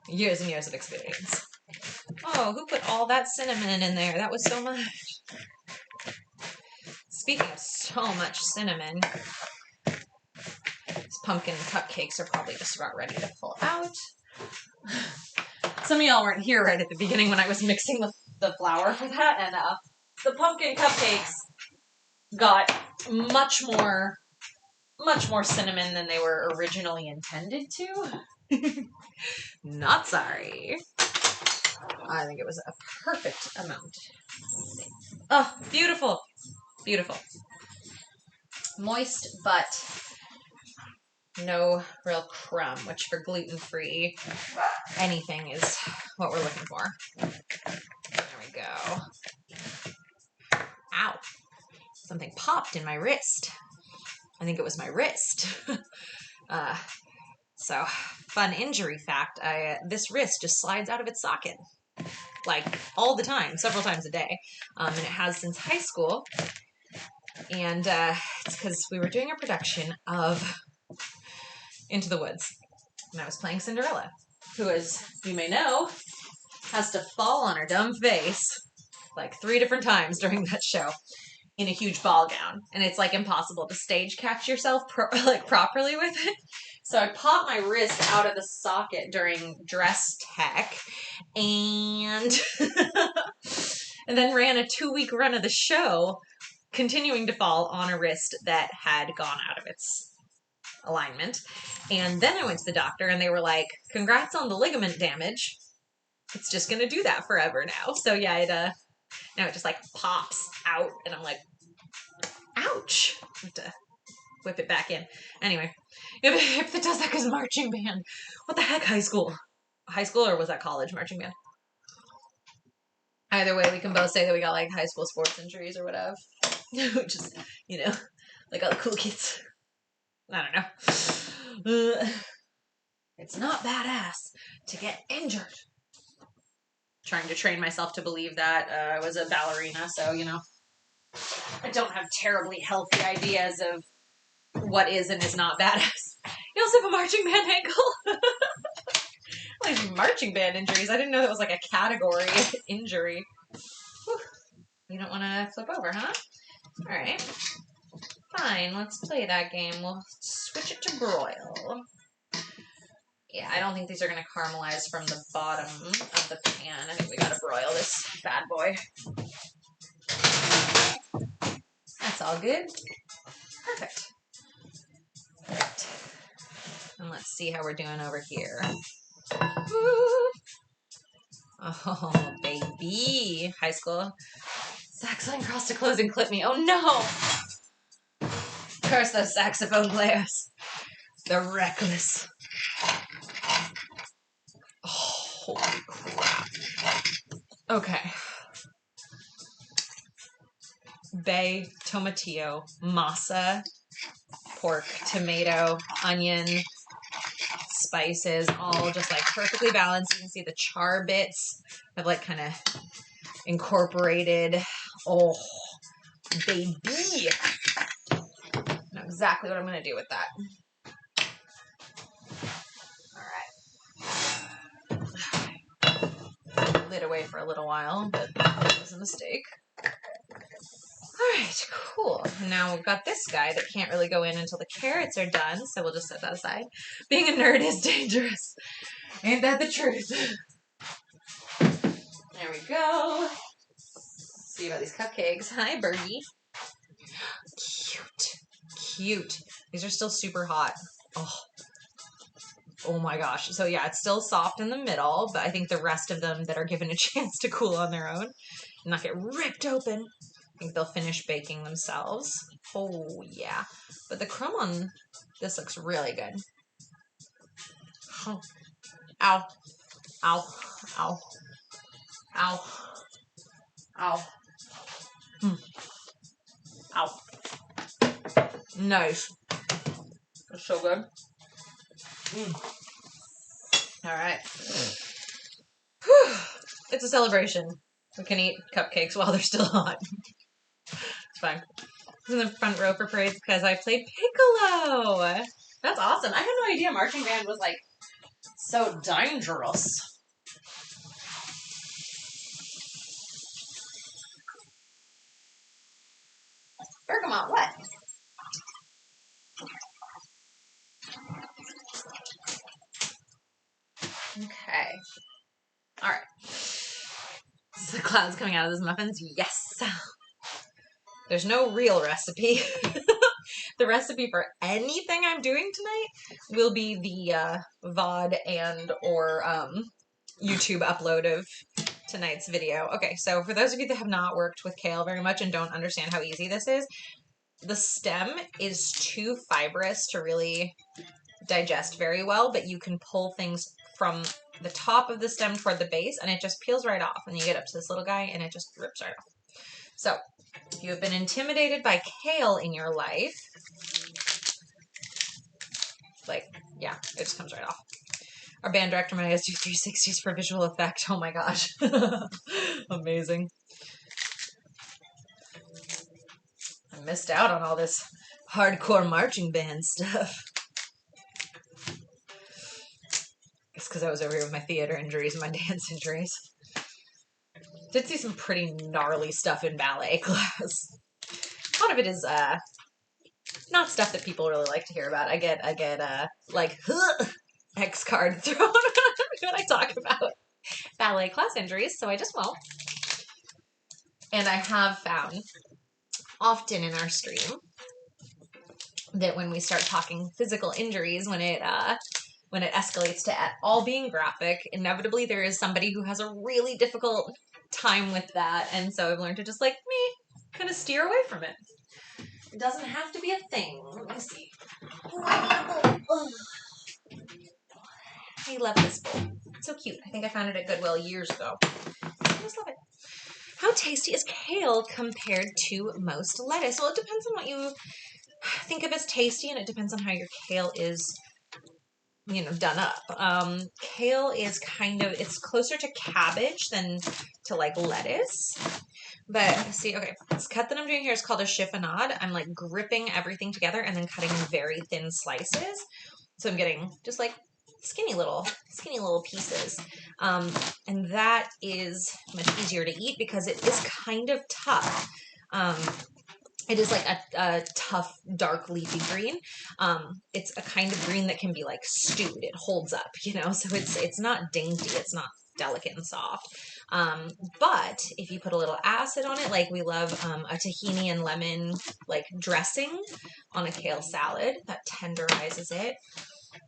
Years and years of experience. Oh, who put all that cinnamon in there? That was so much. Speaking of so much cinnamon, these pumpkin cupcakes are probably just about ready to pull out. Some of y'all weren't here right at the beginning when I was mixing the flour for that, and the pumpkin cupcakes got much more cinnamon than they were originally intended to. Not sorry. I think it was a perfect amount. Oh, beautiful. Beautiful. Moist, but no real crumb, which for gluten-free, anything is what we're looking for. There we go. Ow. Something popped in my wrist. I think it was my wrist. So, fun injury fact, this wrist just slides out of its socket. Like, all the time, several times a day. And it has since high school. And it's because we were doing a production of Into the Woods. And I was playing Cinderella, who, as you may know, has to fall on her dumb face like 3 different times during that show in a huge ball gown. And it's like impossible to stage catch yourself properly with it. So I popped my wrist out of the socket during dress tech and and then ran a 2-week run of the show, continuing to fall on a wrist that had gone out of its alignment. And then I went to the doctor and they were like, congrats on the ligament damage. It's just going to do that forever now. So yeah, now it just like pops out and I'm like, ouch. I have to whip it back in. Anyway, if it does that because marching band. What the heck, high school? High school or was that college marching band? Either way, we can both say that we got like high school sports injuries or whatever. Just, you know, like all the cool kids. I don't know. It's not badass to get injured. Trying to train myself to believe that I was a ballerina, so, you know, I don't have terribly healthy ideas of what is and is not badass. You also have a marching band ankle? Like marching band injuries. I didn't know that was like a category injury. Whew. You don't want to flip over, huh? All right. Fine, let's play that game. We'll switch it to broil. Yeah, I don't think these are going to caramelize from the bottom of the pan. I think we got to broil this bad boy. That's all good. Perfect. Right. And let's see how we're doing over here. Woo! Oh, baby. High school. Saxophone crossed to close and clip me. Oh, no. Curse those saxophone players. They're reckless. Oh, holy crap. Okay. Bay, tomatillo, masa, pork, tomato, onion, spices, all just like perfectly balanced. You can see the char bits have like kind of incorporated. Oh, baby. I know exactly what I'm going to do with that. All right. Lid away for a little while, but that was a mistake. All right, cool. Now we've got this guy that can't really go in until the carrots are done, so we'll just set that aside. Being a nerd is dangerous. Ain't that the truth? There we go. See about these cupcakes. Hi, birdie. Cute. Cute. These are still super hot. Oh my gosh. So yeah, it's still soft in the middle, but I think the rest of them that are given a chance to cool on their own and not get ripped open, I think they'll finish baking themselves. Oh yeah. But the crumb on this looks really good. Oh. Ow. Ow. Ow. Ow. Ow. Ow. Nice. That's so good. All right. Whew. It's a celebration. We can eat cupcakes while they're still hot. It's fine. I was in the front row for parades because I played piccolo. That's awesome. I had no idea marching band was like so dangerous. Bergamot, what? Okay. All right. So the clouds coming out of those muffins. Yes. There's no real recipe. The recipe for anything I'm doing tonight will be the VOD and or YouTube upload of tonight's video. Okay, so for those of you that have not worked with kale very much and don't understand how easy this is, the stem is too fibrous to really digest very well, but you can pull things from the top of the stem toward the base and it just peels right off when you get up to this little guy and it just rips right off. So if you have been intimidated by kale in your life, like, yeah, it just comes right off. Our band director made us do 360s for visual effect. Oh my gosh. Amazing. I missed out on all this hardcore marching band stuff. It's because I was over here with my theater injuries and my dance injuries. Did see some pretty gnarly stuff in ballet class. A lot of it is not stuff that people really like to hear about. I get like X card thrown when I talk about ballet class injuries, so I just won't. And I have found often in our stream that when we start talking physical injuries, when it escalates to at all being graphic, inevitably there is somebody who has a really difficult time with that, and so I've learned to just like me kind of steer away from it. It doesn't have to be a thing. Let me see. I love this bowl. It's so cute. I think I found it at Goodwill years ago. I just love it. How tasty is kale compared to most lettuce? Well, it depends on what you think of as tasty, and it depends on how your kale is, done up. Kale is it's closer to cabbage than to like lettuce. But see, okay, this cut that I'm doing here is called a chiffonade. I'm like gripping everything together and then cutting in very thin slices. So I'm getting just like skinny little pieces. And that is much easier to eat because it is kind of tough. It is like a tough, dark, leafy green. It's a kind of green that can be like stewed. It holds up, so it's not dainty. It's not delicate and soft. But if you put a little acid on it, like we love a tahini and lemon like dressing on a kale salad, that tenderizes it.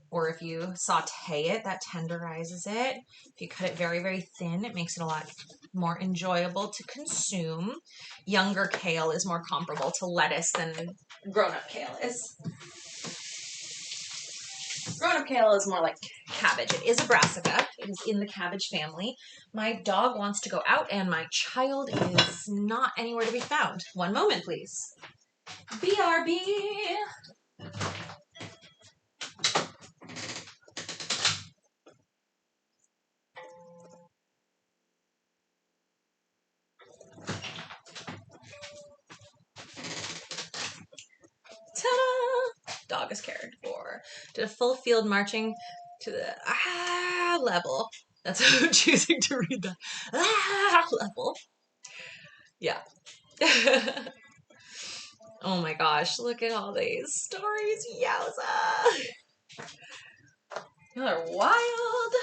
Or if you saute it, that tenderizes it. If you cut it very, very thin, it makes it a lot more enjoyable to consume. Younger kale is more comparable to lettuce than grown-up kale is. Grown-up kale is more like cabbage. It is a brassica. It is in the cabbage family. My dog wants to go out and my child is not anywhere to be found. One moment, please. BRB. Ta-da! Dog is cared for. Did a full field marching to the level. That's how I'm choosing to read that. Level. Yeah. Oh my gosh, look at all these stories. Yowza! They're wild.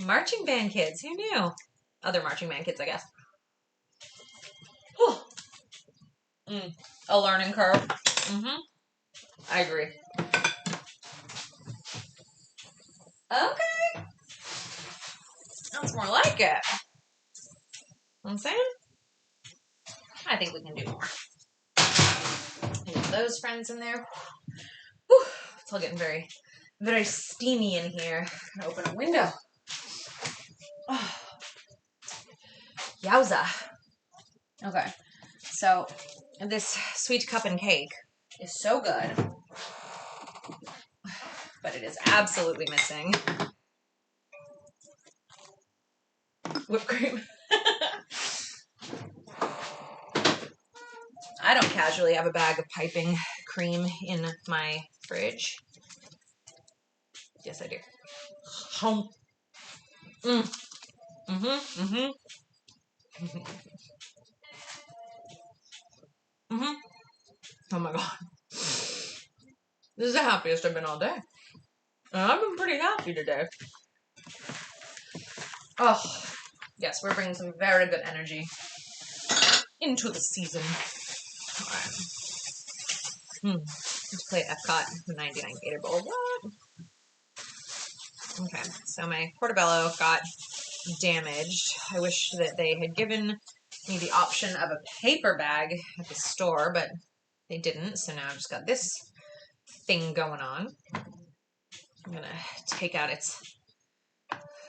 Marching band kids. Who knew? Other marching band kids, I guess. A learning curve. I agree. Okay. That's more like it. You know what I'm saying? I think we can do more. Get those friends in there. Whew. It's all getting very, very steamy in here. Gonna open a window. Oh. Yowza. Okay. So this sweet cup and cake is so good, but it is absolutely missing whipped cream. I don't casually have a bag of piping cream in my fridge. Yes, I do. Oh my god. This is the happiest I've been all day. And I've been pretty happy today. Oh, yes, we're bringing some very good energy into the season. Alright. Let's play Epcot 99 Gator Bowl. What? Okay, so my portobello got damaged. I wish that they had given me the option of a paper bag at the store, but they didn't, so now I've just got this thing going on. I'm gonna take out its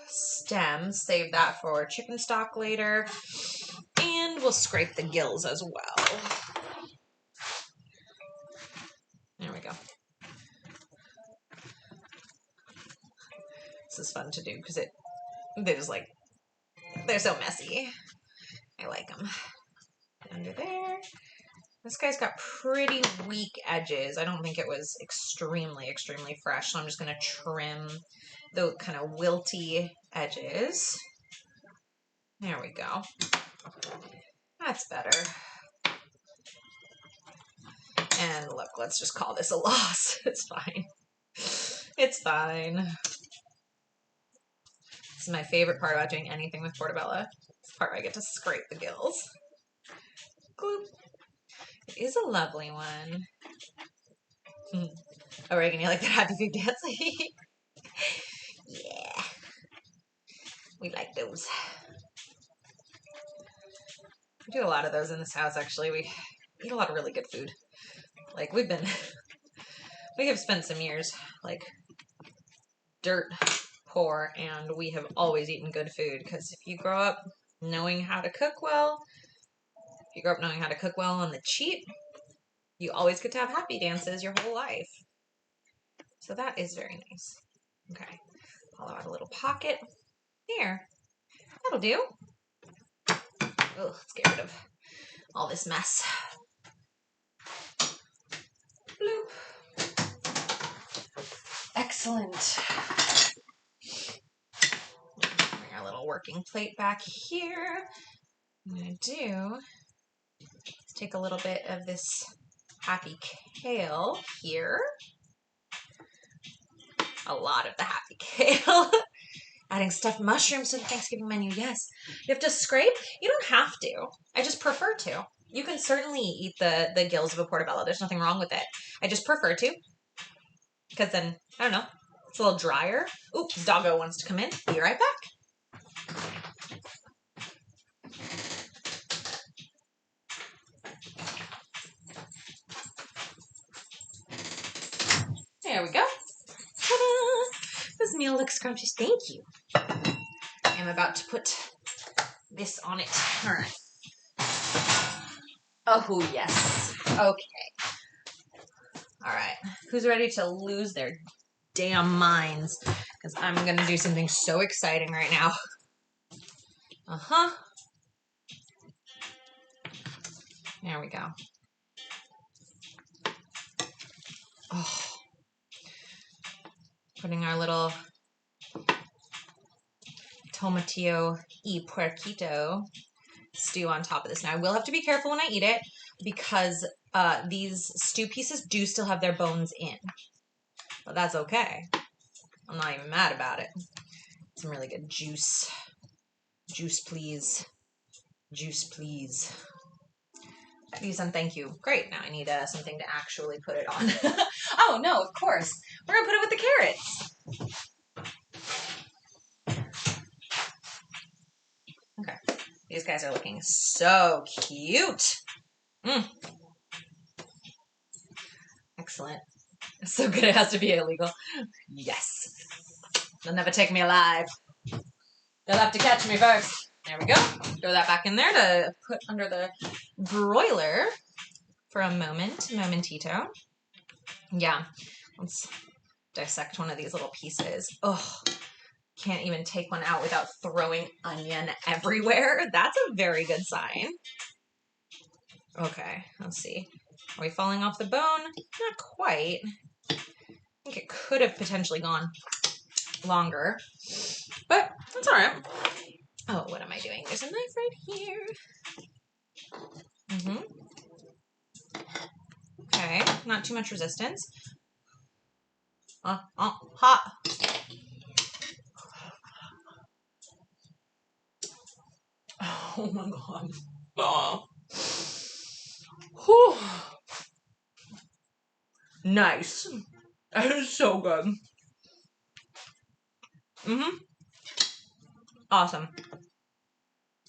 stem, save that for chicken stock later, and we'll scrape the gills as well. There we go. This is fun to do because they're so messy. I like them. Under there. This guy's got pretty weak edges. I don't think it was extremely, extremely fresh, so I'm just going to trim the kind of wilty edges. There we go. That's better. And look, let's just call this a loss. It's fine. It's fine. This is my favorite part about doing anything with portobello. It's the part where I get to scrape the gills. Gloop. It is a lovely one. Oh, Reagan, you like that happy food dance? Yeah. We like those. We do a lot of those in this house, actually. We eat a lot of really good food. Like, we have spent some years, like, dirt poor, and we have always eaten good food, because if you grow up knowing how to cook well, on the cheap, you always get to have happy dances your whole life. So that is very nice. Okay, hollow out a little pocket. There. That'll do. Oh, let's get rid of all this mess. Bloop. Excellent. Bring our little working plate back here. I'm going to do is take a little bit of this happy kale here. A lot of the happy kale. Adding stuffed mushrooms to the Thanksgiving menu, yes. You have to scrape? You don't have to. I just prefer to. You can certainly eat the gills of a portobello. There's nothing wrong with it. I just prefer to. Because then, I don't know, it's a little drier. Ooh, doggo wants to come in. Be right back. There we go. Ta-da! This meal looks scrumptious. Thank you. I'm about to put this on it. All right. Oh, yes. Okay. All right. Who's ready to lose their damn minds? Because I'm going to do something so exciting right now. Uh-huh. There we go. Oh. Putting our little Tomatillo y puerquito stew on top of this. Now, I will have to be careful when I eat it because these stew pieces do still have their bones in. But that's okay. I'm not even mad about it. Some really good juice. Juice, please. Juice, please. Please and thank you. Great. Now I need something to actually put it on. Oh, no, of course. We're going to put it with the carrots. Okay. These guys are looking so cute. Excellent. It's so good it has to be illegal. Yes. They'll never take me alive. They'll have to catch me first. There we go. Throw that back in there to put under the broiler for a momentito. Yeah. Let's dissect one of these little pieces. Oh, can't even take one out without throwing onion everywhere. That's a very good sign. Okay, let's see. Are we falling off the bone? Not quite. I think it could have potentially gone longer, but that's all right. Oh, what am I doing? There's a knife right here. Okay, not too much resistance. Hot. Oh my god. Oh. Whew. Nice. That is so good. Awesome.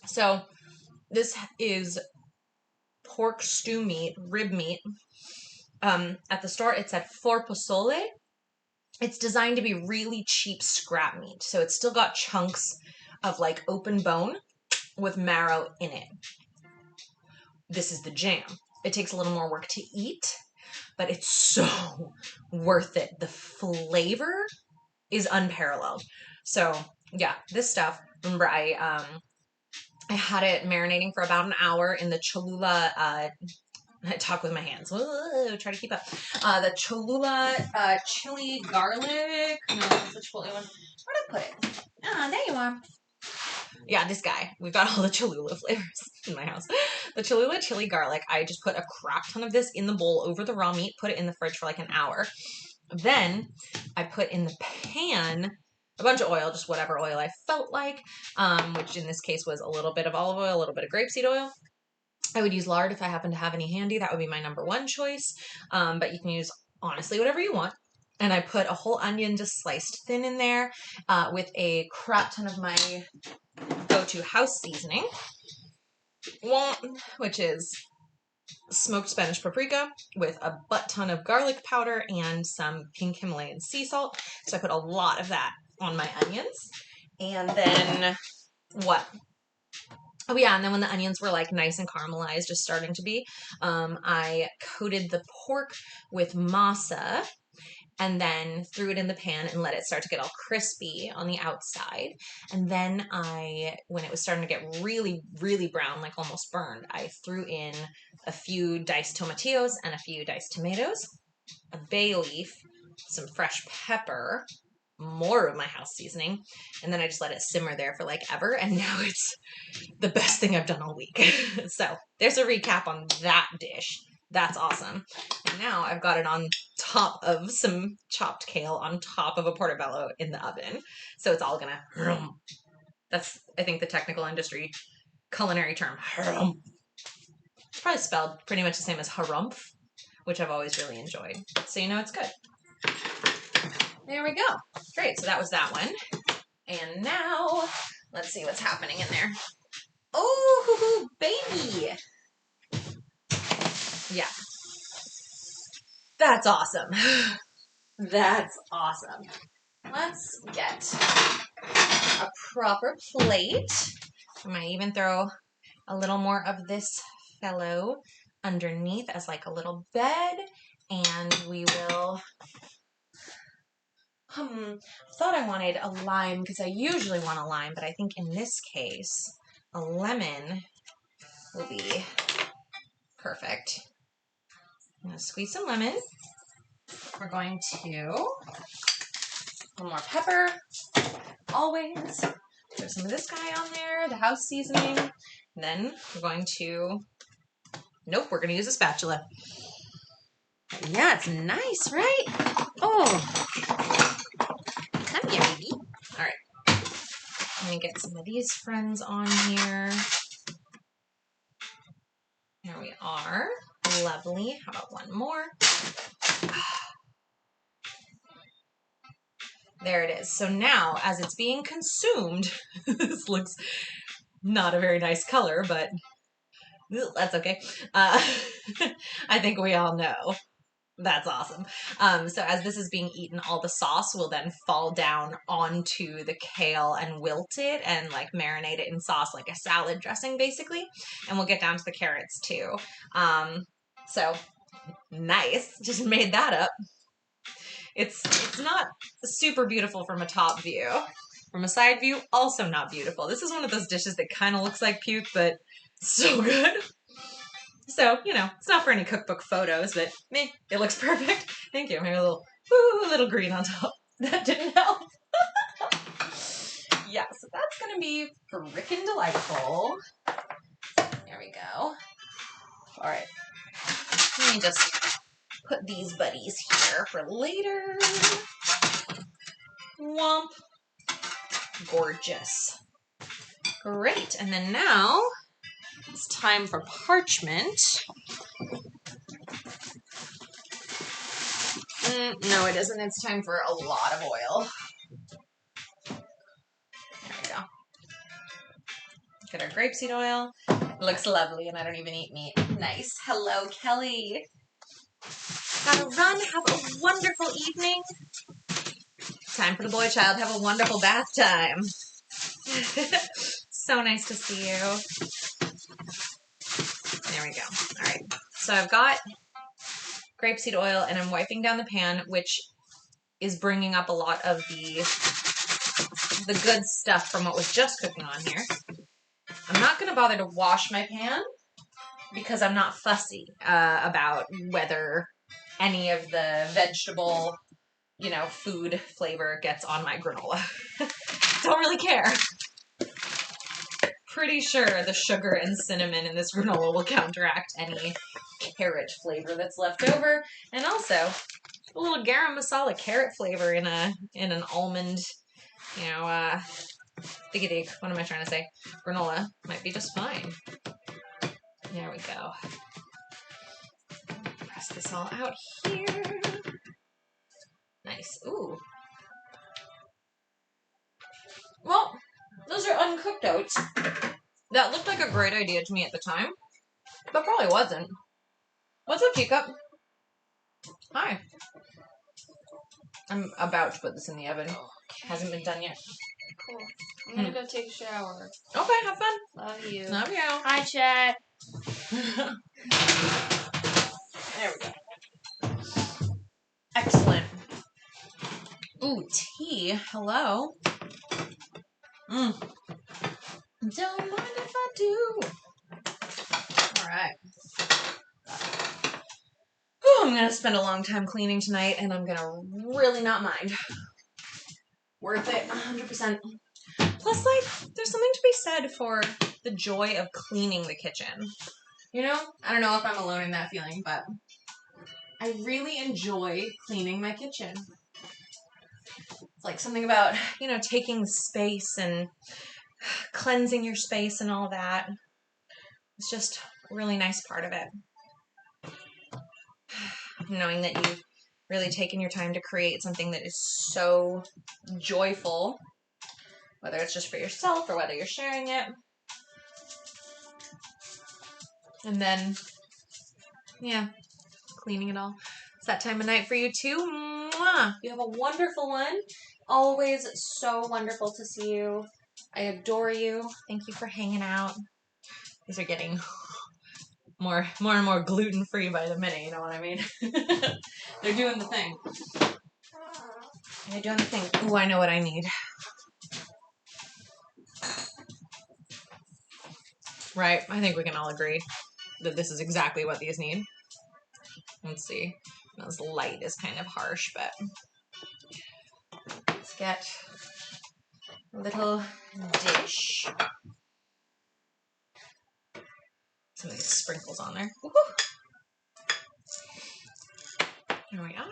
So, this is pork stew meat, rib meat. At the start, it said for pozole. It's designed to be really cheap scrap meat. So, it's still got chunks of like open bone with marrow in it. This is the jam. It takes a little more work to eat, but it's so worth it. The flavor is unparalleled. So yeah, this stuff, remember I had it marinating for about an hour in the Cholula, I talk with my hands. Whoa, try to keep up. The Cholula chili garlic. No, that's the Chipotle one. Where'd I put it? Ah, there you are. Yeah, this guy. We've got all the Cholula flavors in my house. The Cholula chili garlic, I just put a crap ton of this in the bowl over the raw meat, put it in the fridge for like an hour. Then I put in the pan a bunch of oil, just whatever oil I felt like, which in this case was a little bit of olive oil, a little bit of grapeseed oil. I would use lard if I happen to have any handy. That would be my number one choice. But you can use, honestly, whatever you want. And I put a whole onion just sliced thin in there with a crap ton of my go-to house seasoning, which is smoked Spanish paprika with a butt ton of garlic powder and some pink Himalayan sea salt. So I put a lot of that on my onions. And then what? Oh yeah, and then when the onions were like nice and caramelized, just starting to be, I coated the pork with masa and then threw it in the pan and let it start to get all crispy on the outside. And then when it was starting to get really, really brown, like almost burned, I threw in a few diced tomatillos and a few diced tomatoes, a bay leaf, some fresh pepper, more of my house seasoning, and then I just let it simmer there for like ever, and now it's the best thing I've done all week. So there's a recap on that dish. That's awesome. And now I've got it on top of some chopped kale on top of a portobello in the oven. So it's all gonna, that's, I think, the technical industry culinary term. It's probably spelled pretty much the same as harumph, which I've always really enjoyed. So you know it's good. There we go. Great, so that was that one. And now, let's see what's happening in there. Oh, baby! Yeah. That's awesome. That's awesome. Let's get a proper plate. I might even throw a little more of this fellow underneath as like a little bed. And we will... I thought I wanted a lime because I usually want a lime, but I think in this case, a lemon will be perfect. I'm going to squeeze some lemon. We're going to, a little more pepper, always. Throw some of this guy on there, the house seasoning. And then we're going to, nope, we're going to use a spatula. Yeah, it's nice, right? Oh, come here, baby. All right. I'm going to get some of these friends on here. There we are. Lovely. How about one more? There it is. So now, as it's being consumed, this looks not a very nice color, but that's okay. I think we all know. That's awesome. So as this is being eaten, all the sauce will then fall down onto the kale and wilt it and like marinate it in sauce like a salad dressing basically. And we'll get down to the carrots too. So nice. Just made that up. It's not super beautiful from a top view. From a side view, also not beautiful. This is one of those dishes that kind of looks like puke, but so good. So, you know, it's not for any cookbook photos, but meh, it looks perfect. Thank you. Maybe a little green on top. That didn't help. Yeah, so that's going to be frickin' delightful. There we go. All right. Let me just put these buddies here for later. Womp. Gorgeous. Great. And then now it's time for parchment. No, it isn't. It's time for a lot of oil. There we go. Get our grapeseed oil. It looks lovely, and I don't even eat meat. Nice. Hello, Kelly. Gotta run. Have a wonderful evening. Time for the boy child. Have a wonderful bath time. So nice to see you. There we go. All right. So I've got grapeseed oil, and I'm wiping down the pan, which is bringing up a lot of the good stuff from what was just cooking on here. I'm not going to bother to wash my pan because I'm not fussy about whether any of the vegetable, you know, food flavor gets on my granola. Don't really care. Pretty sure the sugar and cinnamon in this granola will counteract any carrot flavor that's left over. And also, a little garam masala carrot flavor in an almond, you know, thingy-dig, what am I trying to say? Granola might be just fine. There we go. Press this all out here. Nice. Ooh. Well, those are uncooked oats. That looked like a great idea to me at the time, but probably wasn't. What's up, teacup? Hi. I'm about to put this in the oven. Hasn't been done yet. Cool. I'm gonna go take a shower. Okay, have fun. Love you. Love you. Hi, chat. There we go. Excellent. Ooh, tea. Hello. Don't mind if I do. All right. Whew, I'm going to spend a long time cleaning tonight, and I'm going to really not mind. Worth it, 100%. Plus, like, there's something to be said for the joy of cleaning the kitchen. You know, I don't know if I'm alone in that feeling, but I really enjoy cleaning my kitchen. It's like something about, you know, taking space and cleansing your space and all that. It's just a really nice part of it. Knowing that you've really taken your time to create something that is so joyful, whether it's just for yourself or whether you're sharing it. And then, yeah, cleaning it all. It's that time of night for you too. Mwah! You have a wonderful one. Always so wonderful to see you. I adore you. Thank you for hanging out. These are getting more and more gluten-free by the minute, you know what I mean? They're doing the thing. They're doing the thing. Ooh, I know what I need. Right? I think we can all agree that this is exactly what these need. Let's see. This light is kind of harsh, but let's get a little dish. Some of these sprinkles on there. Woo-hoo. Here we are.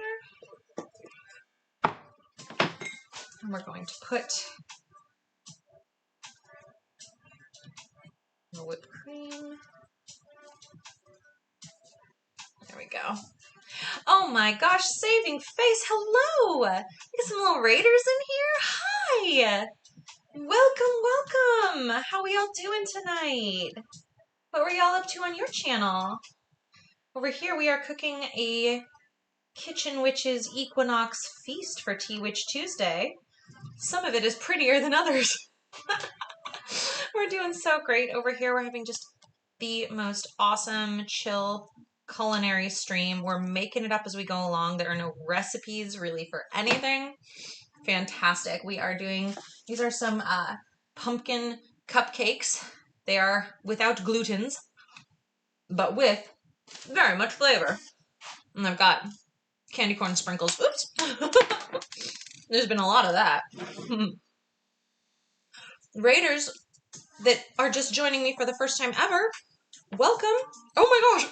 And we're going to put the whipped cream. There we go. Oh my gosh, saving face. Hello. Look at some little raiders in here. Hi. Welcome. How we all doing tonight? What were y'all up to on your channel? Over here we are cooking a Kitchen Witch's Equinox feast for Tea Witch Tuesday. Some of it is prettier than others. We're doing so great over here. We're having just the most awesome, chill culinary stream. We're making it up as we go along. There are no recipes really for anything. Fantastic. We are doing, these are some pumpkin cupcakes. They are without glutens, but with very much flavor. And I've got candy corn sprinkles. Oops. There's been a lot of that. Raiders that are just joining me for the first time ever, welcome. Oh my gosh.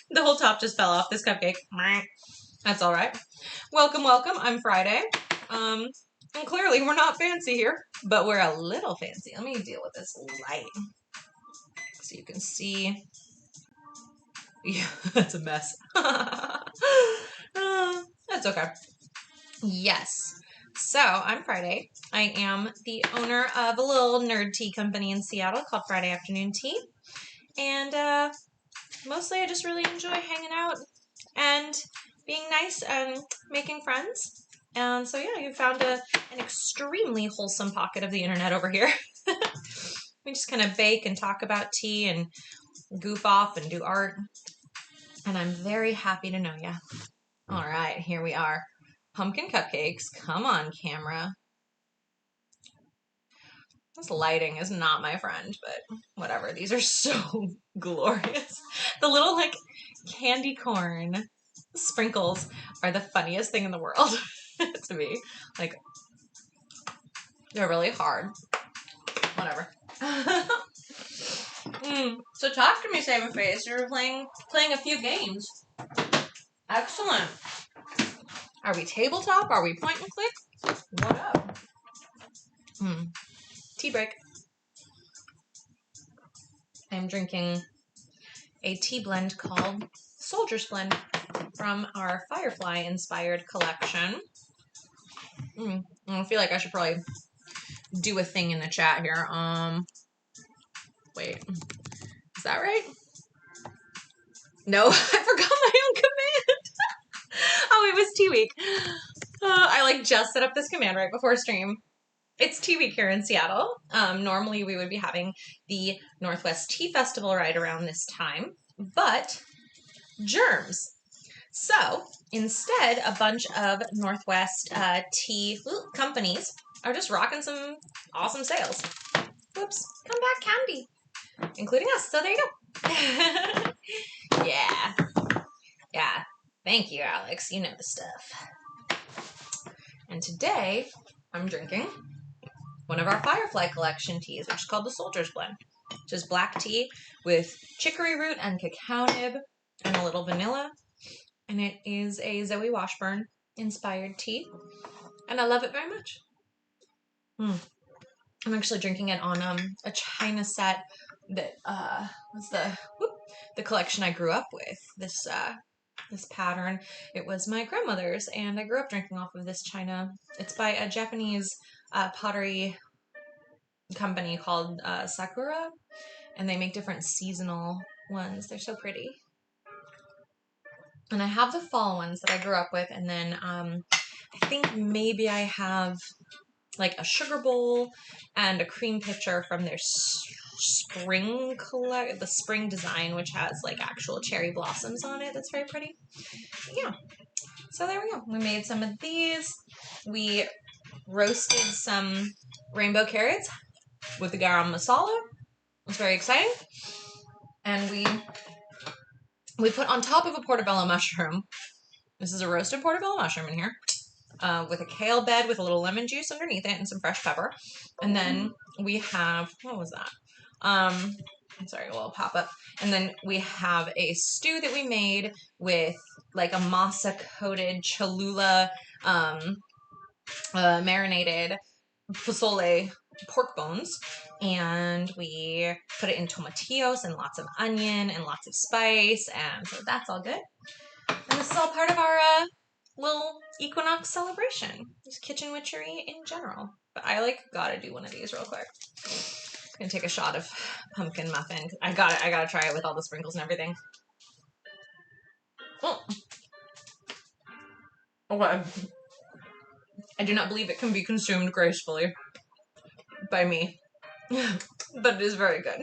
The whole top just fell off this cupcake. That's all right. Welcome. I'm Friday. And clearly we're not fancy here, but we're a little fancy. Let me deal with this light so you can see. Yeah, that's a mess. That's okay. Yes. So, I'm Friday. I am the owner of a little nerd tea company in Seattle called Friday Afternoon Tea. And mostly I just really enjoy hanging out and being nice and making friends. And so, yeah, you found an extremely wholesome pocket of the internet over here. We just kind of bake and talk about tea and goof off and do art. And I'm very happy to know you. All right, here we are. Pumpkin cupcakes. Come on, camera. This lighting is not my friend, but whatever. These are so glorious. The little, like, candy corn sprinkles are the funniest thing in the world to me. Like, they're really hard. Whatever. So talk to me, Saving Face. You're playing a few games. Excellent. Are we tabletop? Are we point and click? What up? Tea break. I'm drinking a tea blend called Soldier's Blend from our Firefly-inspired collection. I feel like I should probably do a thing in the chat here. Wait. Is that right? No, I forgot my own command. Oh, it was Tea Week. I like just set up this command right before stream. It's Tea Week here in Seattle. Normally we would be having the Northwest Tea Festival right around this time, but germs. So instead, a bunch of Northwest tea companies are just rocking some awesome sales. Whoops, come back candy, including us. So there you go. Yeah. Thank you, Alex. You know the stuff. And today I'm drinking one of our Firefly Collection teas, which is called the Soldier's Blend, which is black tea with chicory root and cacao nib and a little vanilla. And it is a Zoe Washburn inspired tea. And I love it very much. I'm actually drinking it on a china set that was the collection I grew up with. This pattern. It was my grandmother's, and I grew up drinking off of this china. It's by a Japanese pottery company called Sakura, and they make different seasonal ones. They're so pretty. And I have the fall ones that I grew up with, and then I think maybe I have like a sugar bowl and a cream pitcher from their spring the spring design, which has like actual cherry blossoms on it. That's very pretty. Yeah. So there we go. We made some of these. We roasted some rainbow carrots with the garam masala. It's very exciting. And we put on top of a portobello mushroom. This is a roasted portobello mushroom in here. With a kale bed with a little lemon juice underneath it and some fresh pepper. And then we have, what was that? Sorry, a little pop-up. And then we have a stew that we made with like a masa-coated Cholula marinated pozole pork bones. And we put it in tomatillos and lots of onion and lots of spice. And so that's all good. And this is all part of our little Equinox celebration. Just kitchen witchery in general. But I gotta do one of these real quick. I'm gonna take a shot of pumpkin muffin. I gotta try it with all the sprinkles and everything. Oh. Okay. I do not believe it can be consumed gracefully by me. But it is very good.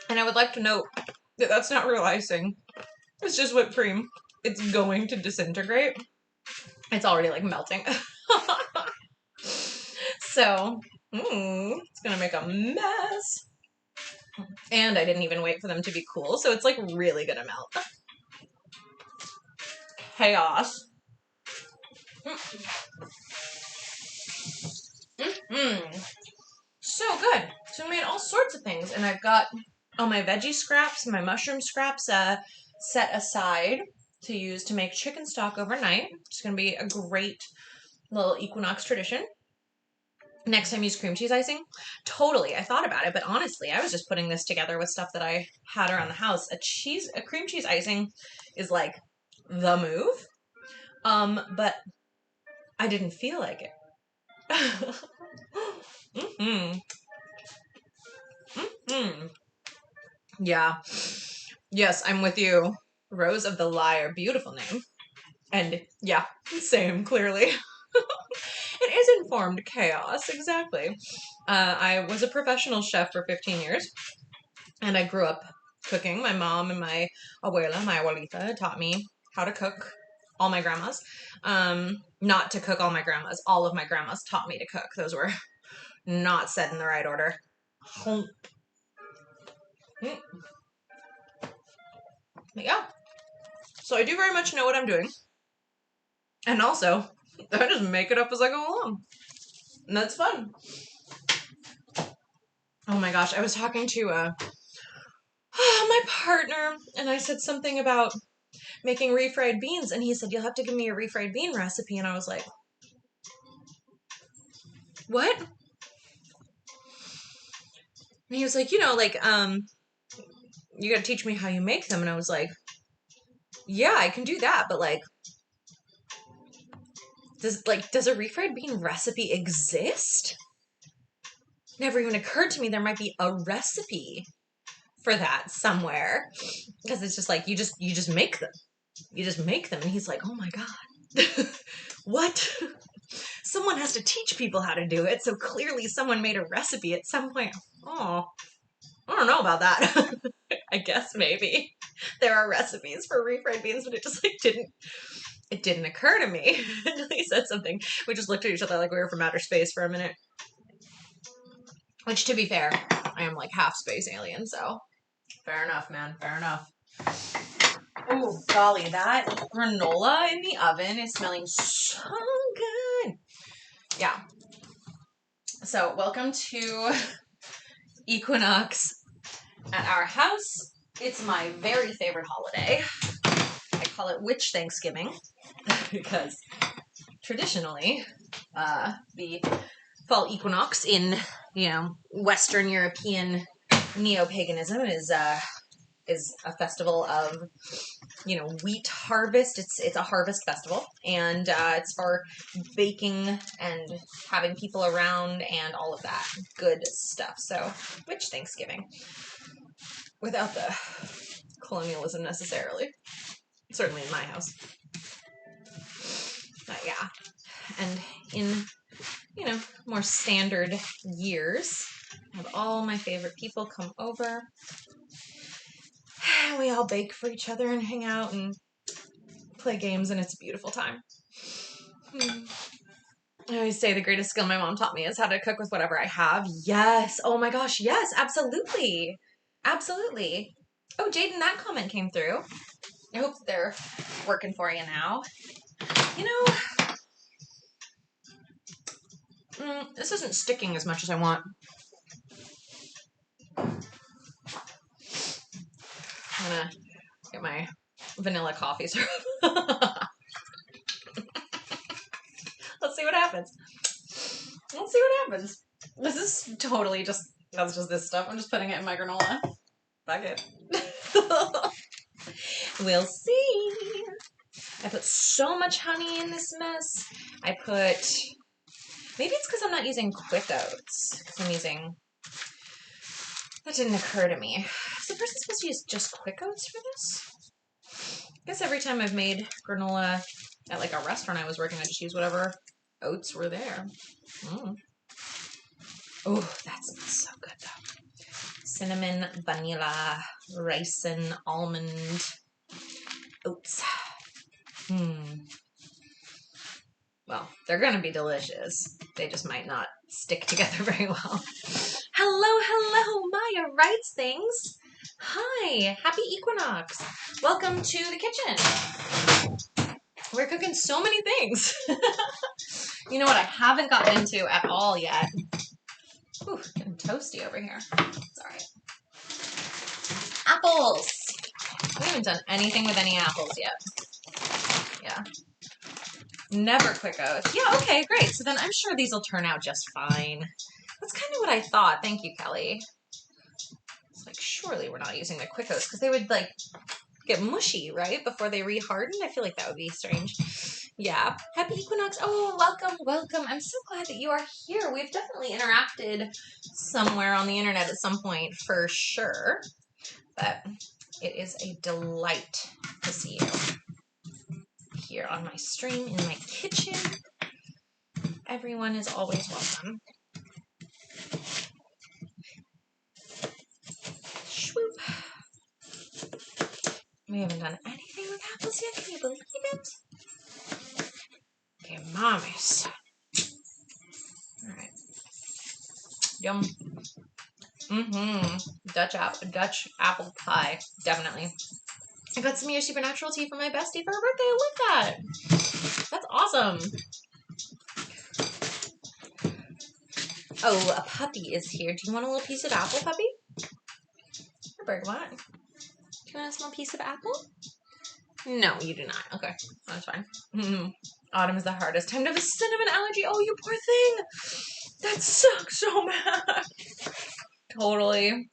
And I would like to note that that's not real icing. It's just whipped cream. It's going to disintegrate. It's already like melting. So, it's gonna make a mess. And I didn't even wait for them to be cool, so it's like really gonna melt. Chaos. So good. So we made all sorts of things, and I've got all my veggie scraps, my mushroom scraps set aside to use to make chicken stock overnight. It's going to be a great little Equinox tradition. Next time use cream cheese icing. Totally. I thought about it, but honestly, I was just putting this together with stuff that I had around the house. A cream cheese icing is like the move. But I didn't feel like it. Yeah. Yes, I'm with you. Rose of the Liar. Beautiful name. And yeah, same, clearly. It is informed chaos, exactly. I was a professional chef for 15 years, and I grew up cooking. My mom and my abuelita, taught me how to cook. All my grandmas. Not to cook all my grandmas. All of my grandmas taught me to cook. Those were not said in the right order. But yeah. So I do very much know what I'm doing. And also, I just make it up as I go along. And that's fun. Oh my gosh, I was talking to my partner, and I said something about making refried beans, and he said, you'll have to give me a refried bean recipe, and I was like, what? And he was like, you gotta teach me how you make them, and I was like, yeah, I can do that, but does a refried bean recipe exist? Never even occurred to me there might be a recipe for that somewhere, because it's just like you just make them. You just make them, and he's like, oh my god. What? Someone has to teach people how to do it, so clearly someone made a recipe at some point. Oh, I don't know about that. I guess maybe there are recipes for refried beans, but it just didn't occur to me until he said something. We just looked at each other like we were from outer space for a minute. Which, to be fair, I am like half space alien, so fair enough, man. Fair enough. Oh, golly, that granola in the oven is smelling so good. Yeah. So, welcome to Equinox at our house. It's my very favorite holiday. I call it Witch Thanksgiving because traditionally, the fall equinox in, Western European neo-paganism is a festival of, wheat harvest. It's a harvest festival, and it's for baking and having people around and all of that good stuff. So, Witch Thanksgiving, without the colonialism necessarily, certainly in my house. But yeah, and in more standard years, I have all my favorite people come over. We all bake for each other and hang out and play games, and it's a beautiful time. I always say the greatest skill my mom taught me is how to cook with whatever I have. Yes. Oh my gosh. Yes, absolutely. Absolutely. Oh, Jaden, that comment came through. I hope they're working for you now. This isn't sticking as much as I want. I'm gonna get my vanilla coffee syrup. Let's see what happens. This is totally that's just this stuff. I'm just putting it in my granola. Fuck it. We'll see. I put so much honey in this mess. Maybe it's because I'm not using quick oats. That didn't occur to me. Is the person supposed to use just quick oats for this? I guess every time I've made granola at like a restaurant I was working, I just use whatever oats were there. Oh, that smells so good though. Cinnamon, vanilla, raisin, almond, oats. Well, they're going to be delicious. They just might not stick together very well. Hello, Maya writes things. Hi, happy Equinox. Welcome to the kitchen. We're cooking so many things. You know what I haven't gotten into at all yet? Ooh, getting toasty over here. Sorry. Apples. We haven't done anything with any apples yet. Yeah. Never quick oats. Yeah, okay, great. So then I'm sure these will turn out just fine. That's kind of what I thought. Thank you, Kelly. It's like, surely we're not using the quick oats because they would like get mushy, right? Before they rehardened. I feel like that would be strange. Yeah. Happy Equinox. Oh, welcome. I'm so glad that you are here. We've definitely interacted somewhere on the internet at some point for sure. But it is a delight to see you here on my stream in my kitchen. Everyone is always welcome. Swoop. We haven't done anything with apples yet. Can you believe it? Okay, mommies. Alright. Yum. Dutch apple pie. Definitely. I got some of your supernatural tea for my bestie for her birthday. I love that. That's awesome. Oh, a puppy is here. Do you want a little piece of apple, puppy? Or bird, what? Do you want a small piece of apple? No, you do not. Okay, that's fine. Autumn is the hardest time to have a cinnamon allergy. Oh, you poor thing. That sucks so bad. Totally.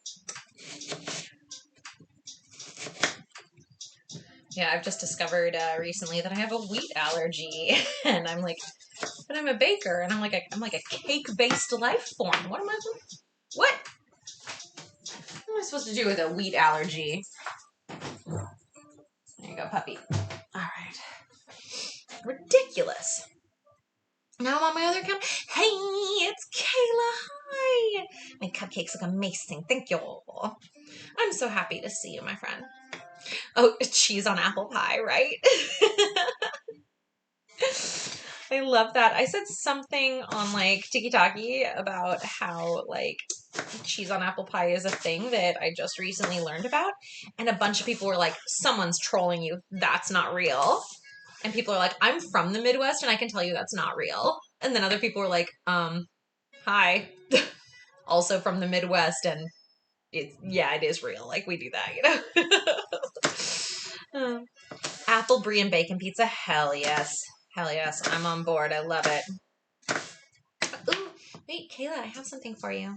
Yeah, I've just discovered recently that I have a wheat allergy, and I'm like, but I'm a baker, and I'm like a cake-based life form. What am I supposed to do with a wheat allergy? There you go, puppy. All right. Ridiculous. Now I'm on my other account. Hey, it's Kayla. Hi. My cupcakes look amazing. Thank you. I'm so happy to see you, my friend. Oh, cheese on apple pie, right? I love that. I said something on like Tiki about how like cheese on apple pie is a thing that I just recently learned about, and a bunch of people were like, "Someone's trolling you. That's not real." And people are like, "I'm from the Midwest, and I can tell you that's not real." And then other people were like, "Hi, also from the Midwest, and it is real. Like we do that, you know." Apple brie and bacon pizza, hell yes. Hell yes, I'm on board. I love it. Ooh, wait, Kayla, I have something for you.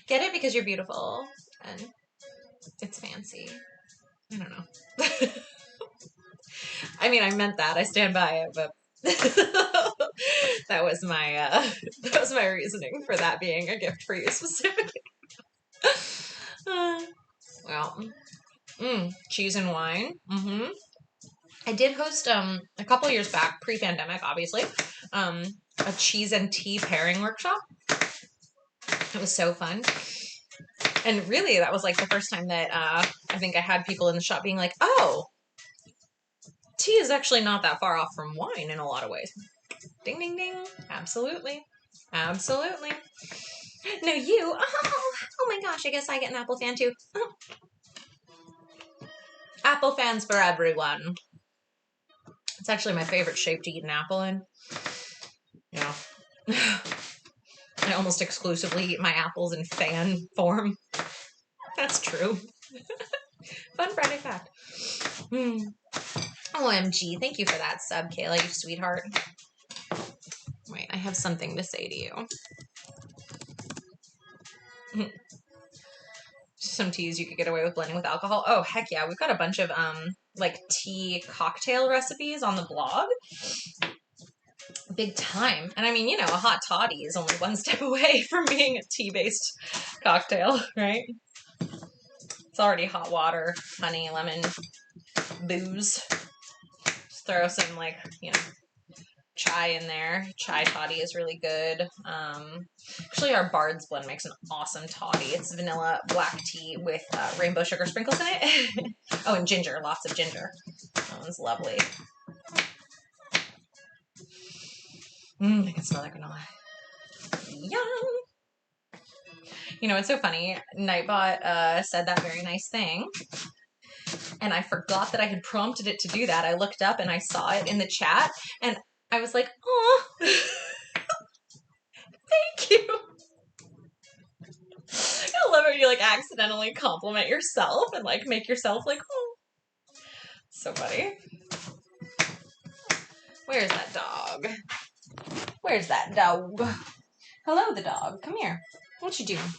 Get it because you're beautiful and it's fancy. I don't know. I mean, I meant that. I stand by it, but that was my reasoning for that being a gift for you specifically. Well, cheese and wine. Mm-hmm. I did host a couple years back, pre-pandemic, obviously, a cheese and tea pairing workshop. It was so fun. And really, that was like the first time that I think I had people in the shop being like, "Oh, tea is actually not that far off from wine in a lot of ways." Ding, ding, ding. Absolutely. Absolutely. No, you. Oh my gosh, I guess I get an apple fan too. Apple fans for everyone. It's actually my favorite shape to eat an apple in. Yeah. I almost exclusively eat my apples in fan form. That's true. Fun Friday fact. OMG, thank you for that sub, Kayla, you sweetheart. Wait, I have something to say to you. Some teas you could get away with blending with alcohol. Oh, heck yeah. We've got a bunch of like tea cocktail recipes on the blog. Big time. And I mean, you know, a hot toddy is only one step away from being a tea-based cocktail, right? It's already hot water, honey, lemon, booze. Just throw some like, you know, chai in there. Chai toddy is really good. Actually, our Bard's blend makes an awesome toddy. It's vanilla black tea with rainbow sugar sprinkles in it. Oh, and ginger, lots of ginger. That one's lovely. I can smell that granola. Yum! You know, it's so funny. Nightbot said that very nice thing. And I forgot that I had prompted it to do that. I looked up and I saw it in the chat. And I was like, oh, thank you. I love it when you like accidentally compliment yourself and like make yourself like, oh. So funny. Where's that dog? Where's that dog? Hello, the dog. Come here. What you doing?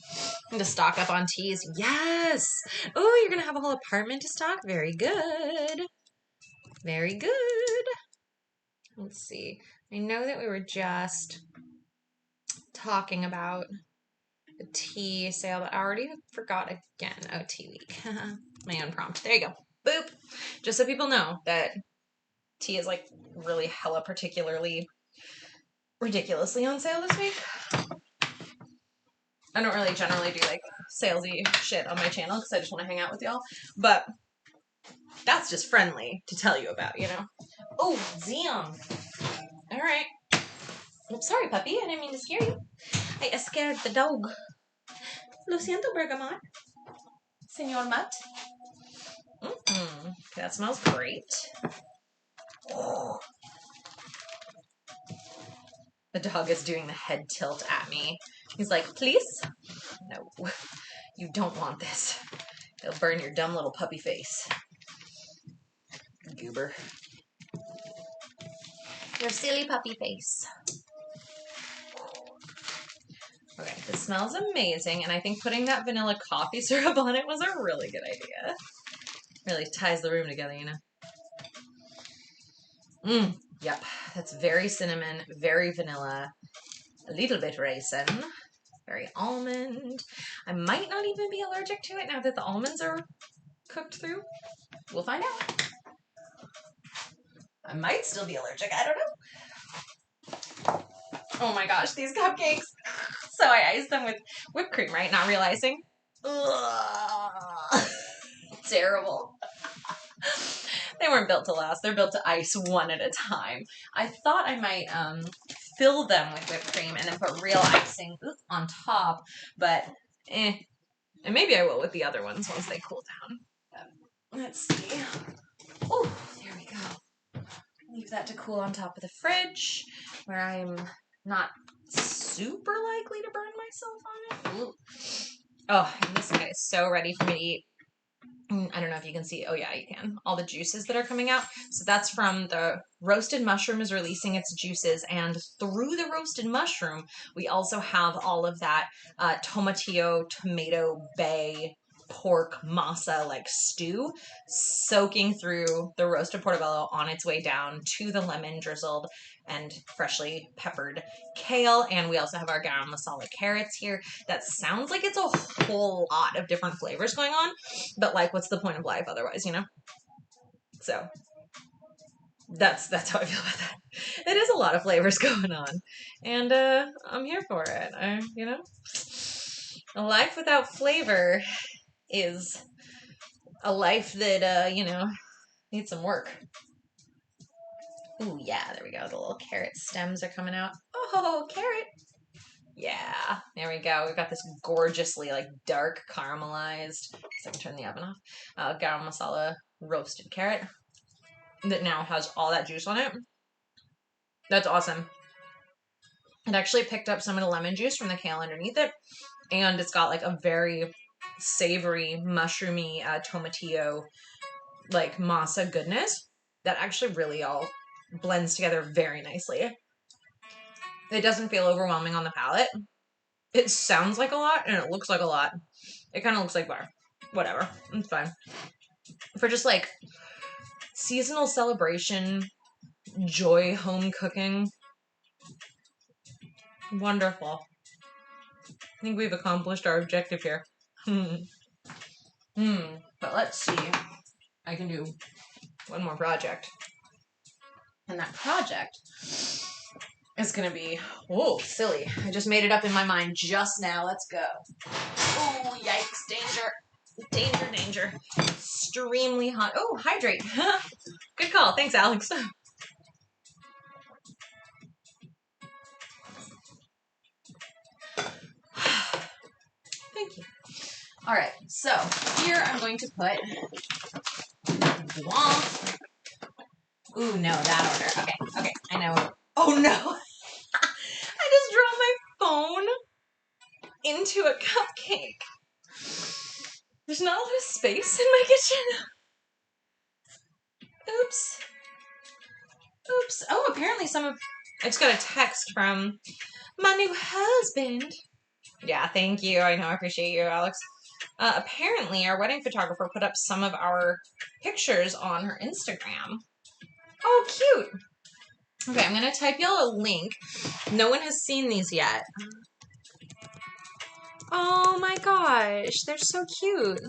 I'm to stock up on teas. Yes. Oh, you're gonna have a whole apartment to stock. Very good. Very good. Let's see. I know that we were just talking about the tea sale, but I already forgot again. Oh, tea week. My own prompt. There you go. Boop. Just so people know that tea is like really hella particularly ridiculously on sale this week. I don't really generally do like salesy shit on my channel because I just want to hang out with y'all. But that's just friendly to tell you about, you know? Oh, damn. All right. Oops, sorry, puppy. I didn't mean to scare you. I scared the dog. Lo siento, Bergamot. Senor Mutt. That smells great. The dog is doing the head tilt at me. He's like, please? No, you don't want this. It'll burn your dumb little puppy face. Goober. Your silly puppy face. Okay, this smells amazing, and I think putting that vanilla coffee syrup on it was a really good idea. Really ties the room together, you know? Yep, that's very cinnamon, very vanilla, a little bit raisin, very almond. I might not even be allergic to it now that the almonds are cooked through. We'll find out. I might still be allergic, I don't know. Oh my gosh, these cupcakes. So I iced them with whipped cream, right? Not realizing. Ugh. Terrible. They weren't built to last. They're built to ice one at a time. I thought I might fill them with whipped cream and then put real icing on top, but and maybe I will with the other ones once they cool down. Let's see. Oh, there we go. Leave that to cool on top of the fridge where I'm not super likely to burn myself on it. Ooh. Oh, and this guy is so ready for me to eat. I don't know if you can see. Oh, yeah, you can. All the juices that are coming out. So that's from the roasted mushroom is releasing its juices. And through the roasted mushroom, we also have all of that tomatillo, tomato, bay, pork, masa, like stew, soaking through the roasted portobello on its way down to the lemon drizzled and freshly peppered kale. And we also have our garam masala carrots here. That sounds like it's a whole lot of different flavors going on, but like, what's the point of life otherwise, you know? So that's how I feel about that. It is a lot of flavors going on, and I'm here for it. You know, a life without flavor is a life that you know, needs some work. Ooh, yeah, there we go. The little carrot stems are coming out. Oh, carrot. Yeah, there we go. We've got this gorgeously like dark caramelized. So I can turn the oven off. Garam masala roasted carrot that now has all that juice on it. That's awesome. It actually picked up some of the lemon juice from the kale underneath it, and it's got like a very savory, mushroomy tomatillo, like masa goodness that actually really all blends together very nicely. It doesn't feel overwhelming on the palate. It sounds like a lot, and it looks like a lot. It kind of looks like bar. Whatever. It's fine. For just like seasonal celebration, joy, home cooking. Wonderful. I think we've accomplished our objective here. But let's see. I can do one more project. And that project is going to be, whoa, silly. I just made it up in my mind just now. Let's go. Oh, yikes. Danger. Danger, danger. Extremely hot. Oh, hydrate. Good call. Thanks, Alex. Thank you. All right, so here I'm going to put Blanc. Ooh, no, that order. Okay, I know. Oh, no. I just dropped my phone into a cupcake. There's not a lot of space in my kitchen. Oops. Oops. Oh, apparently I just got a text from my new husband. Yeah, thank you. I know, I appreciate you, Alex. Apparently, our wedding photographer put up some of our pictures on her Instagram. Oh, cute. Okay, I'm going to type y'all a link. No one has seen these yet. Oh my gosh, they're so cute.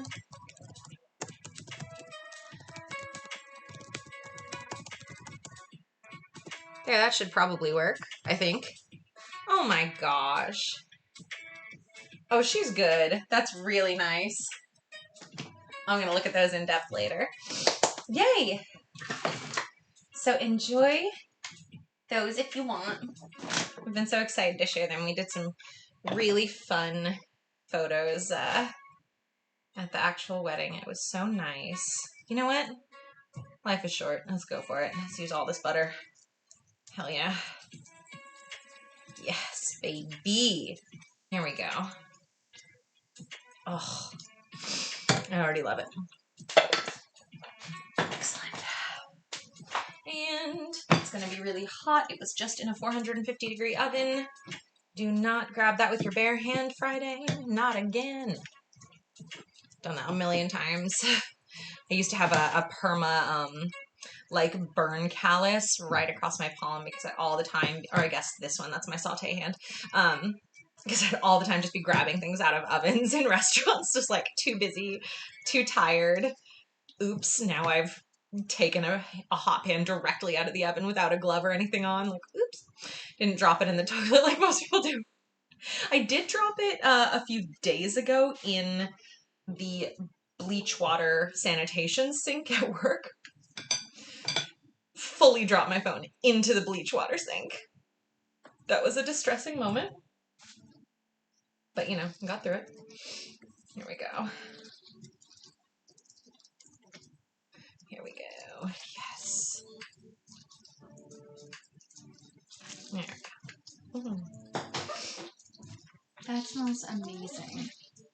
Yeah, that should probably work, I think. Oh my gosh. Oh, she's good. That's really nice. I'm going to look at those in depth later. Yay! So enjoy those if you want. We've been so excited to share them. We did some really fun photos at the actual wedding. It was so nice. You know what? Life is short. Let's go for it. Let's use all this butter. Hell yeah. Yes, baby. Here we go. Oh, I already love it. Excellent. And it's going to be really hot. It was just in a 450-degree oven. Do not grab that with your bare hand Friday. Not again. Done that a million times. I used to have a perma, like burn callus right across my palm because I all the time, or I guess this one, that's my saute hand. Because I'd all the time just be grabbing things out of ovens in restaurants, just like too busy, too tired. Oops, now I've taken a hot pan directly out of the oven without a glove or anything on. Like, oops, didn't drop it in the toilet like most people do. I did drop it a few days ago in the bleach water sanitation sink at work. fully dropped my phone into the bleach water sink. That was a distressing moment. But, you know, got through it. Here we go. Here we go. Yes. There we go. That smells amazing.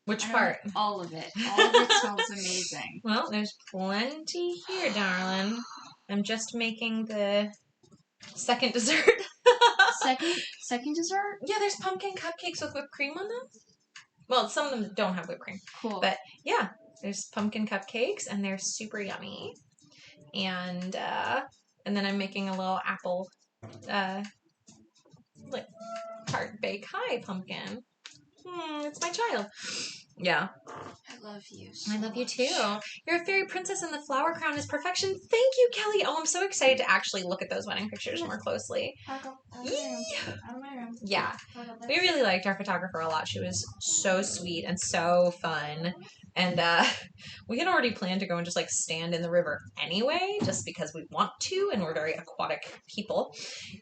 Which part? All of it. All of it smells amazing. Well, there's plenty here, darling. I'm just making the second dessert. Second dessert? Yeah, there's pumpkin cupcakes with whipped cream on them. Well, some of them don't have whipped cream. Cool. But yeah, there's pumpkin cupcakes and they're super yummy. And then I'm making a little apple like tart bake. Hi, pumpkin. It's my child. Yeah. I love you I love you too. You're a fairy princess and the flower crown is perfection. Thank you, Kelly. Oh, I'm so excited to actually look at those wedding pictures more closely. Yeah. We really liked our photographer a lot. She was so sweet and so fun. And we had already planned to go and just like stand in the river anyway, just because we want to and we're very aquatic people.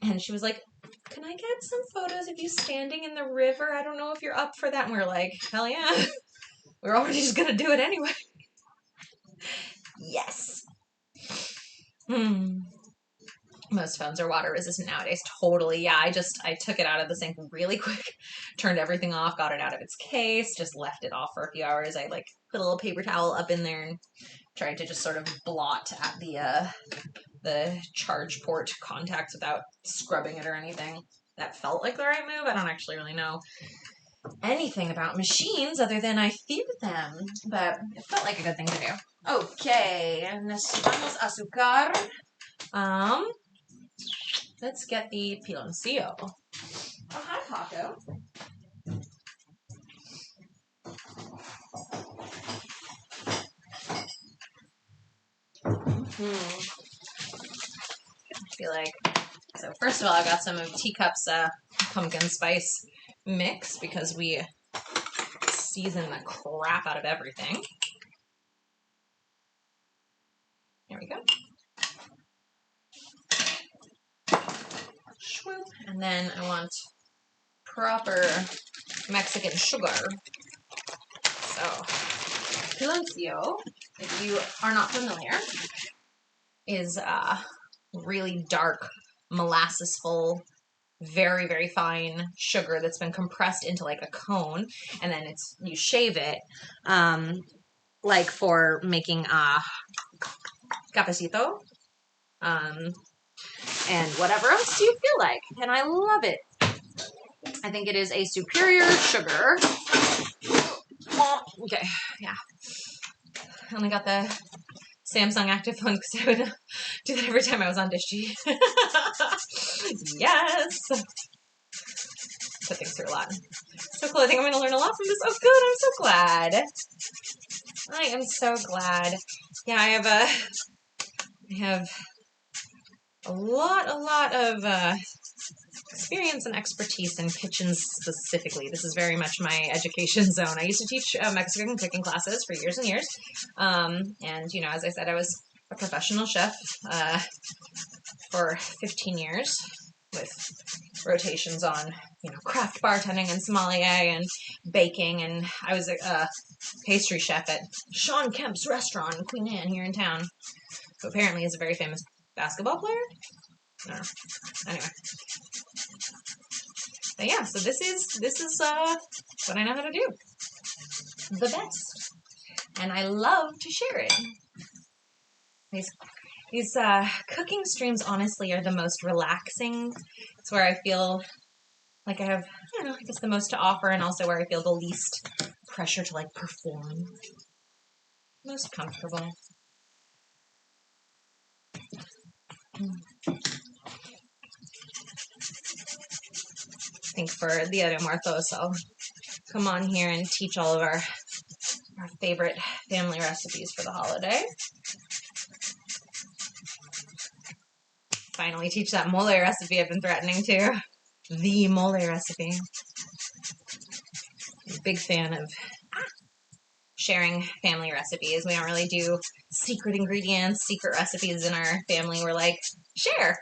And she was like, can I get some photos of you standing in the river? I don't know if you're up for that. And we were like, hell yeah. We're already just going to do it anyway. Yes. Most phones are water resistant nowadays. Totally. Yeah, I took it out of the sink really quick, turned everything off, got it out of its case, just left it off for a few hours. I like put a little paper towel up in there and tried to just sort of blot at the charge port contacts without scrubbing it or anything. That felt like the right move. I don't actually really know anything about machines other than I fear them, but it felt like a good thing to do. Okay, necesitamos azúcar. Let's get the piloncillo. Oh, hi, Paco. I feel like, so first of all, I got some of Teacup's pumpkin spice mix because we season the crap out of everything. There we go. And then I want proper Mexican sugar. So, piloncillo, if you are not familiar, is really dark, molasses-full, very, very fine sugar that's been compressed into like a cone, and then you shave it, like for making cafecito, and whatever else you feel like, and I love it. I think it is a superior sugar. Okay, yeah. I only got the Samsung Active phone because I would do that every time I was on Digi. Yes! Put things through a lot. So cool. I think I'm going to learn a lot from this. Oh, good. I'm so glad. I am so glad. Yeah, I have a lot of experience and expertise in kitchens specifically. This is very much my education zone. I used to teach Mexican cooking classes for years and years. And, you know, as I said, I was a professional chef for 15 years with rotations on, you know, craft bartending and sommelier and baking. And I was a pastry chef at Sean Kemp's restaurant in Queen Anne here in town, who apparently is a very famous basketball player. I don't know. Anyway. But yeah, so this is what I know how to do the best, and I love to share it. These cooking streams, honestly, are the most relaxing. It's where I feel like I have, I don't know, I guess the most to offer, and also where I feel the least pressure to like perform. Most comfortable. I think for Dia de Muertos, I'll come on here and teach all of our favorite family recipes for the holiday. Finally teach that mole recipe I've been threatening to. The mole recipe. I'm a big fan of sharing family recipes. We don't really do secret ingredients, secret recipes in our family. We're like, share.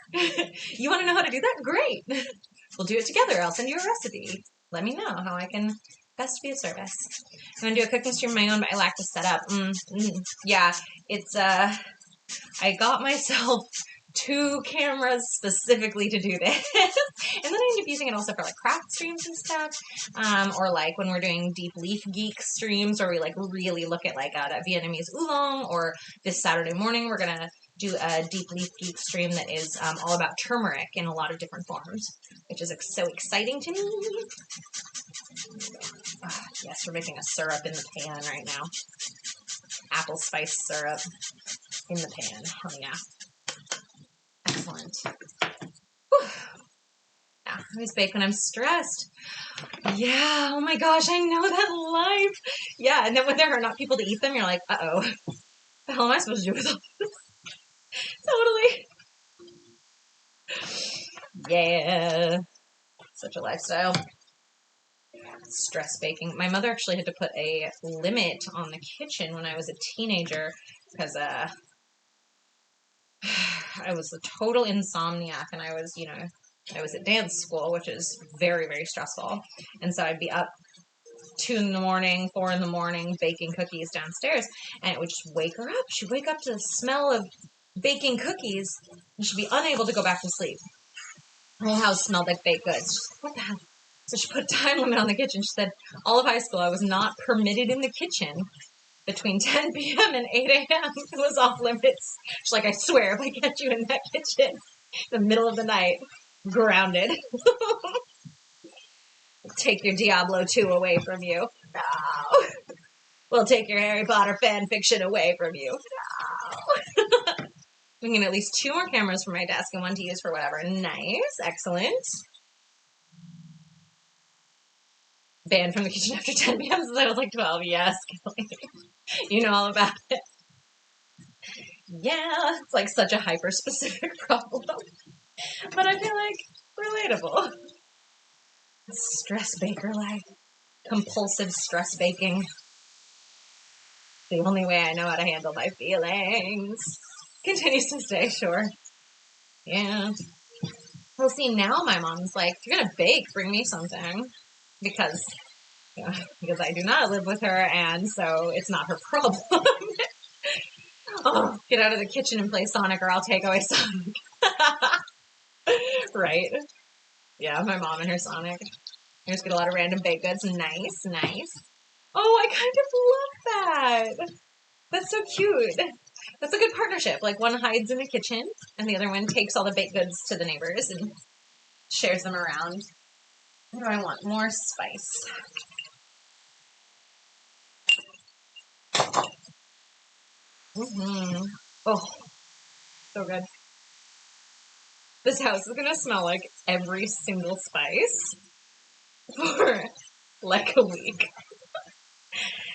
You want to know how to do that? Great. We'll do it together. I'll send you a recipe. Let me know how I can best be of service. I'm going to do a cooking stream of my own, but I lack the setup. Yeah, it's, I got myself 2 cameras specifically to do this. And then I end up using it also for like craft streams and stuff. Or like when we're doing deep leaf geek streams where we like really look at like a Vietnamese oolong, or this Saturday morning we're going to do a deep leaf geek stream that is all about turmeric in a lot of different forms, which is so exciting to me. Oh, yes, we're making a syrup in the pan right now. Apple spice syrup in the pan. Hell yeah. Excellent. Whew. Yeah, I always bake when I'm stressed. Yeah, oh my gosh, I know that life. Yeah, and then when there are not people to eat them, you're like, uh-oh. What the hell am I supposed to do with all this? Totally. Yeah. Such a lifestyle. Stress baking. My mother actually had to put a limit on the kitchen when I was a teenager because I was a total insomniac, and I was, I was at dance school, which is very, very stressful. And so I'd be up 2 in the morning, 4 in the morning, baking cookies downstairs, and it would just wake her up. She'd wake up to the smell of baking cookies, and she'd be unable to go back to sleep. Her whole house smelled like baked goods. She's like, what the hell? So she put a time limit on the kitchen. She said, all of high school, I was not permitted in the kitchen between 10 p.m. and 8 a.m. It was off limits. She's like, I swear, if I catch you in that kitchen in the middle of the night, grounded. Take your Diablo 2 away from you. No. We'll take your Harry Potter fan fiction away from you. No. We can get at least 2 more cameras for my desk and 1 to use for whatever. Nice. Excellent. Banned from the kitchen after 10 p.m. since I was like 12. Yes, Kelly. You know all about it. Yeah, it's like such a hyper-specific problem. But I feel like relatable. Stress baker life. Compulsive stress baking. The only way I know how to handle my feelings. Continues to stay, sure. Yeah. Well, see, now my mom's like, if you're gonna bake, bring me something. Because I do not live with her, and so it's not her problem. Oh, get out of the kitchen and play Sonic, or I'll take away Sonic. Right? Yeah, my mom and her Sonic. I just get a lot of random baked goods. Nice, nice. Oh, I kind of love that. That's so cute. That's a good partnership. Like, one hides in the kitchen, and the other one takes all the baked goods to the neighbors and shares them around. What do I want? More spice. Oh, so good. This house is gonna smell like every single spice for like a week.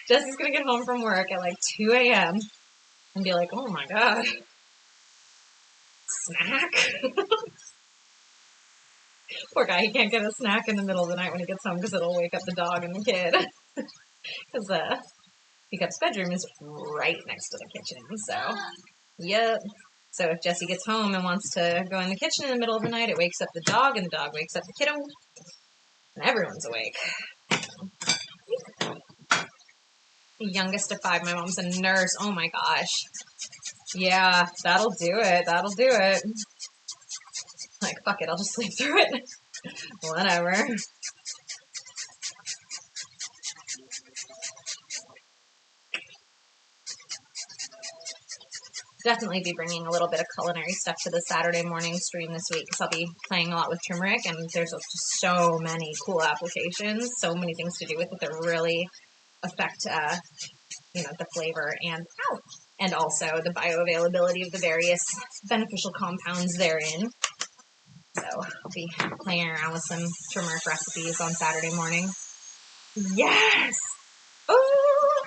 Jesse's gonna get home from work at like 2 a.m. and be like, oh my god, snack? Poor guy, he can't get a snack in the middle of the night when he gets home because it'll wake up the dog and the kid. Because Peacock's bedroom is right next to the kitchen, so, yep. So if Jesse gets home and wants to go in the kitchen in the middle of the night, it wakes up the dog, and the dog wakes up the kiddo, and everyone's awake. The youngest of 5, my mom's a nurse. Oh my gosh. Yeah, that'll do it. That'll do it. Like, fuck it, I'll just sleep through it. Whatever. Definitely be bringing a little bit of culinary stuff to the Saturday morning stream this week, because I'll be playing a lot with turmeric, and there's just so many cool applications, so many things to do with it that really affect, the flavor and also the bioavailability of the various beneficial compounds therein. So I'll be playing around with some turmeric recipes on Saturday morning. Yes! Oh!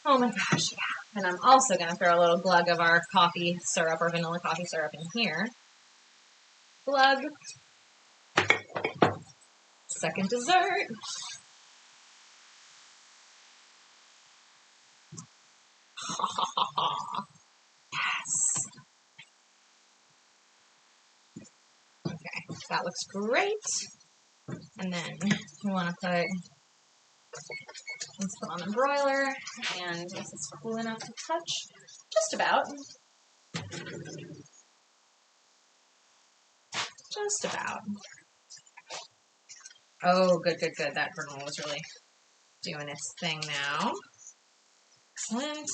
Oh my gosh, yeah. And I'm also going to throw a little glug of our coffee syrup, or vanilla coffee syrup, in here. Glug. Second dessert. Yes. Okay, that looks great. And then we want to let's put on the broiler, and this is cool enough to touch, just about. Just about. Oh, good, good, good. That granola is really doing its thing now. Excellent.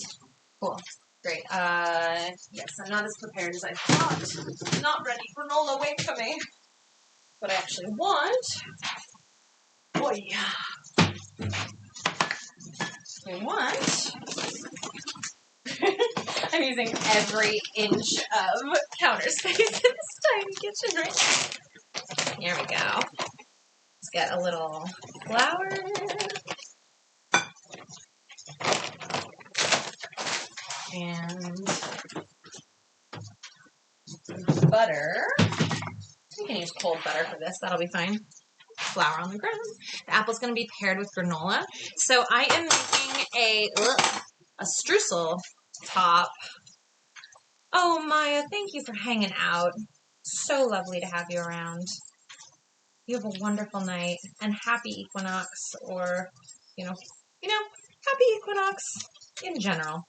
Cool. Great. Yes, I'm not as prepared as I thought. Not ready. Granola, wait for me. What I actually want. Oh, yeah. I want. I'm using every inch of counter space in this tiny kitchen right now. Here we go. Let's get a little flour. And butter. You can use cold butter for this. That'll be fine. Flour on the ground. The apple's going to be paired with granola. So I am making a streusel top. Oh, Maya, thank you for hanging out. So lovely to have you around. You have a wonderful night and happy Equinox, or, happy Equinox in general.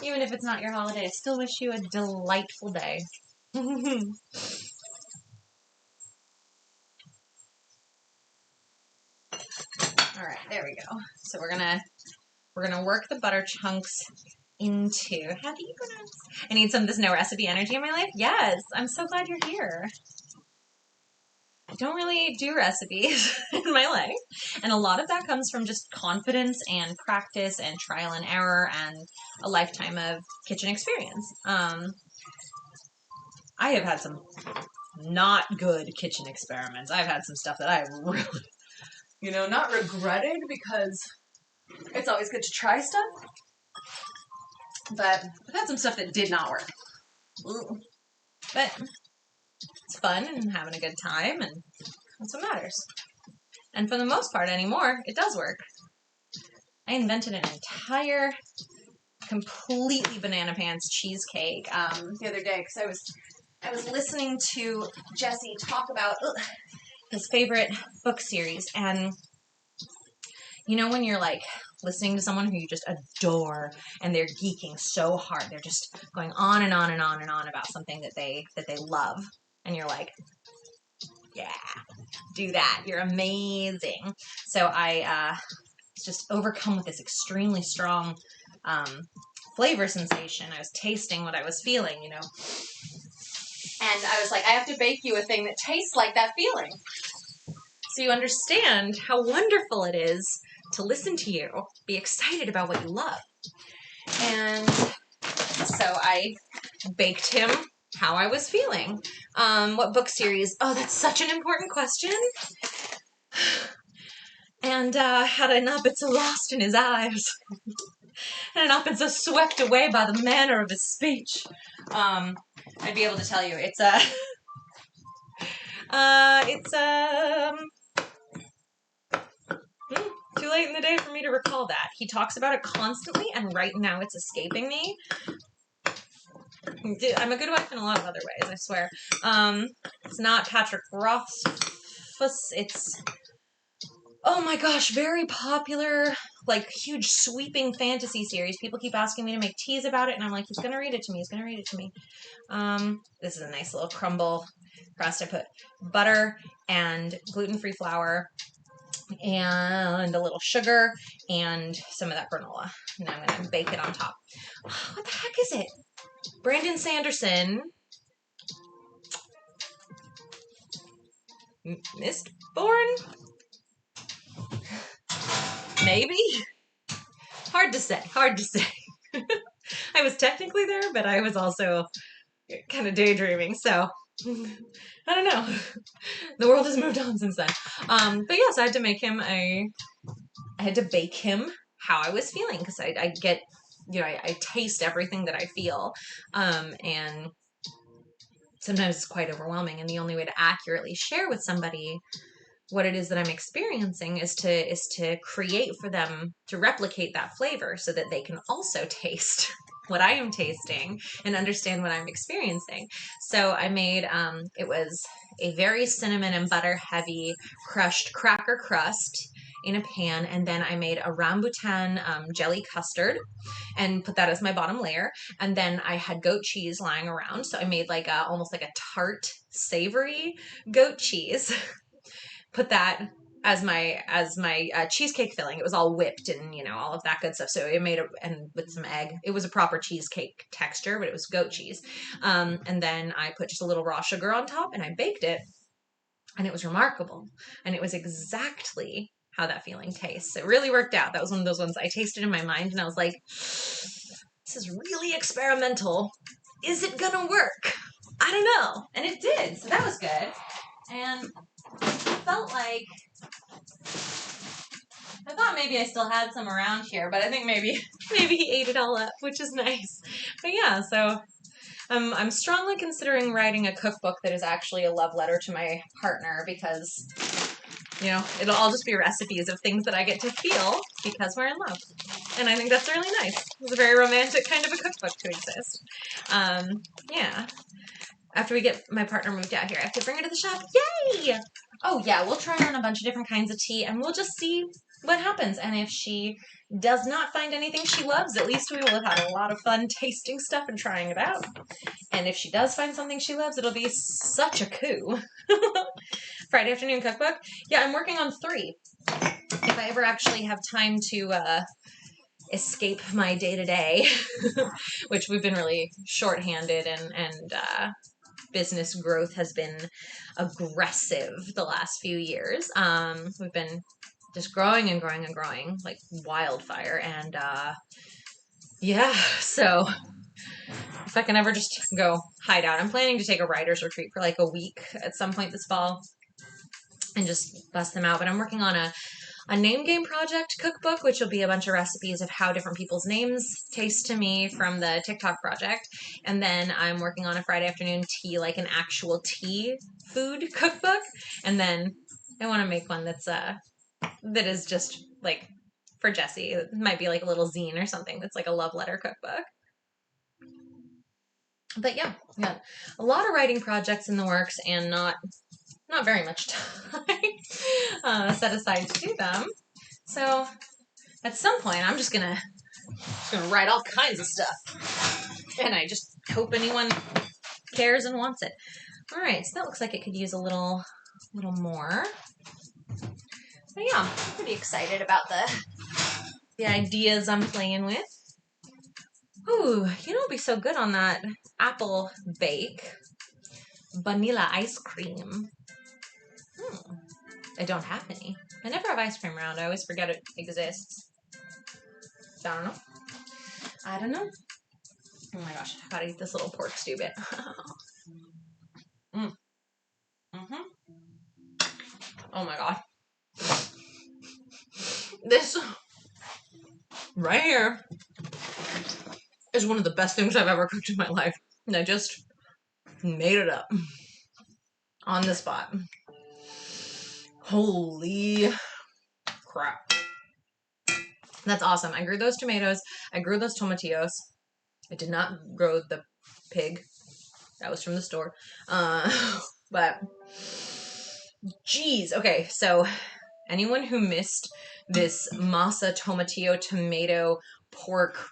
Even if it's not your holiday, I still wish you a delightful day. All right, there we go. So we're gonna work the butter chunks into happy Equinox. I need some of this no recipe energy in my life. Yes, I'm so glad you're here. I don't really do recipes in my life, and a lot of that comes from just confidence and practice and trial and error and a lifetime of kitchen experience. I have had some not good kitchen experiments. I've had some stuff that I really, not regretted, because it's always good to try stuff. But I've had some stuff that did not work. Ooh. But it's fun and having a good time, and that's what matters. And for the most part anymore, it does work. I invented an entire, completely banana pants cheesecake the other day, because I was listening to Jesse talk about his favorite book series, and when you're like listening to someone who you just adore and they're geeking so hard, they're just going on and on and on and on about something that they love, and you're like, yeah, do that, you're amazing. So I was just overcome with this extremely strong flavor sensation. I was tasting what I was feeling, and I was like, I have to bake you a thing that tastes like that feeling, so you understand how wonderful it is to listen to you, be excited about what you love. And so I baked him how I was feeling. What book series? Oh, that's such an important question. And had I not been so lost in his eyes, had I not been so swept away by the manner of his speech, I'd be able to tell you it's too late in the day for me to recall that. He talks about it constantly, and right now it's escaping me. I'm a good wife in a lot of other ways, I swear. It's not Patrick Rothfuss. It's, oh my gosh, very popular, like, huge sweeping fantasy series. People keep asking me to make teas about it, and I'm like, he's gonna read it to me. He's gonna read it to me. This is a nice little crumble crust. I put butter and gluten-free flour and a little sugar and some of that granola. And I'm going to bake it on top. What the heck is it? Brandon Sanderson. Mistborn? Maybe? Hard to say. I was technically there, but I was also kind of daydreaming, so I don't know. The world has moved on since then. But yes, I had to bake him how I was feeling, because I get, I taste everything that I feel, and sometimes it's quite overwhelming, and the only way to accurately share with somebody what it is that I'm experiencing is to create for them to replicate that flavor so that they can also taste what I am tasting and understand what I'm experiencing. So I made it was a very cinnamon and butter heavy crushed cracker crust in a pan, and then I made a rambutan jelly custard and put that as my bottom layer. And then I had goat cheese lying around, so I made like a almost like a tart savory goat cheese. Put that as my cheesecake filling. It was all whipped and all of that good stuff. So it made and with some egg. It was a proper cheesecake texture, but it was goat cheese. And then I put just a little raw sugar on top, and I baked it, and it was remarkable. And it was exactly how that feeling tastes. It really worked out. That was one of those ones I tasted in my mind, and I was like, this is really experimental. Is it gonna work? I don't know. And it did. So that was good. And felt like I thought maybe I still had some around here, but I think maybe he ate it all up, which is nice. But yeah, so I'm strongly considering writing a cookbook that is actually a love letter to my partner, because it'll all just be recipes of things that I get to feel because we're in love. And I think that's really nice. It's a very romantic kind of a cookbook to exist. Yeah. After we get my partner moved out here, I have to bring her to the shop. Yay! Oh, yeah, we'll try her on a bunch of different kinds of tea, and we'll just see what happens. And if she does not find anything she loves, at least we will have had a lot of fun tasting stuff and trying it out. And if she does find something she loves, it'll be such a coup. Friday afternoon cookbook? Yeah, I'm working on 3. If I ever actually have time to escape my day-to-day, which we've been really shorthanded, and business growth has been aggressive the last few years. We've been just growing and growing and growing like wildfire. And yeah, so if I can ever just go hide out, I'm planning to take a writer's retreat for like a week at some point this fall and just bust them out. But I'm working on a name game project cookbook, which will be a bunch of recipes of how different people's names taste to me from the TikTok project. And then I'm working on a Friday afternoon tea, like an actual tea food cookbook. And then I want to make one that is just like for Jessie. It might be like a little zine or something that's like a love letter cookbook. But yeah, a lot of writing projects in the works, and not very much time set aside to do them. So at some point, I'm just gonna write all kinds of stuff, and I just hope anyone cares and wants it. All right, so that looks like it could use a little more. But yeah, I'm pretty excited about the ideas I'm playing with. Ooh, it'd be so good on that apple bake. Vanilla ice cream. I don't have any. I never have ice cream around. I always forget it exists. So I don't know. Oh my gosh, I gotta eat this little pork stew bit. Oh my god. This right here is one of the best things I've ever cooked in my life. And I just made it up on the spot. Holy crap. That's awesome. I grew those tomatoes. I grew those tomatillos. I did not grow the pig. That was from the store. But, geez. Okay, so anyone who missed this Masa Tomatillo tomato pork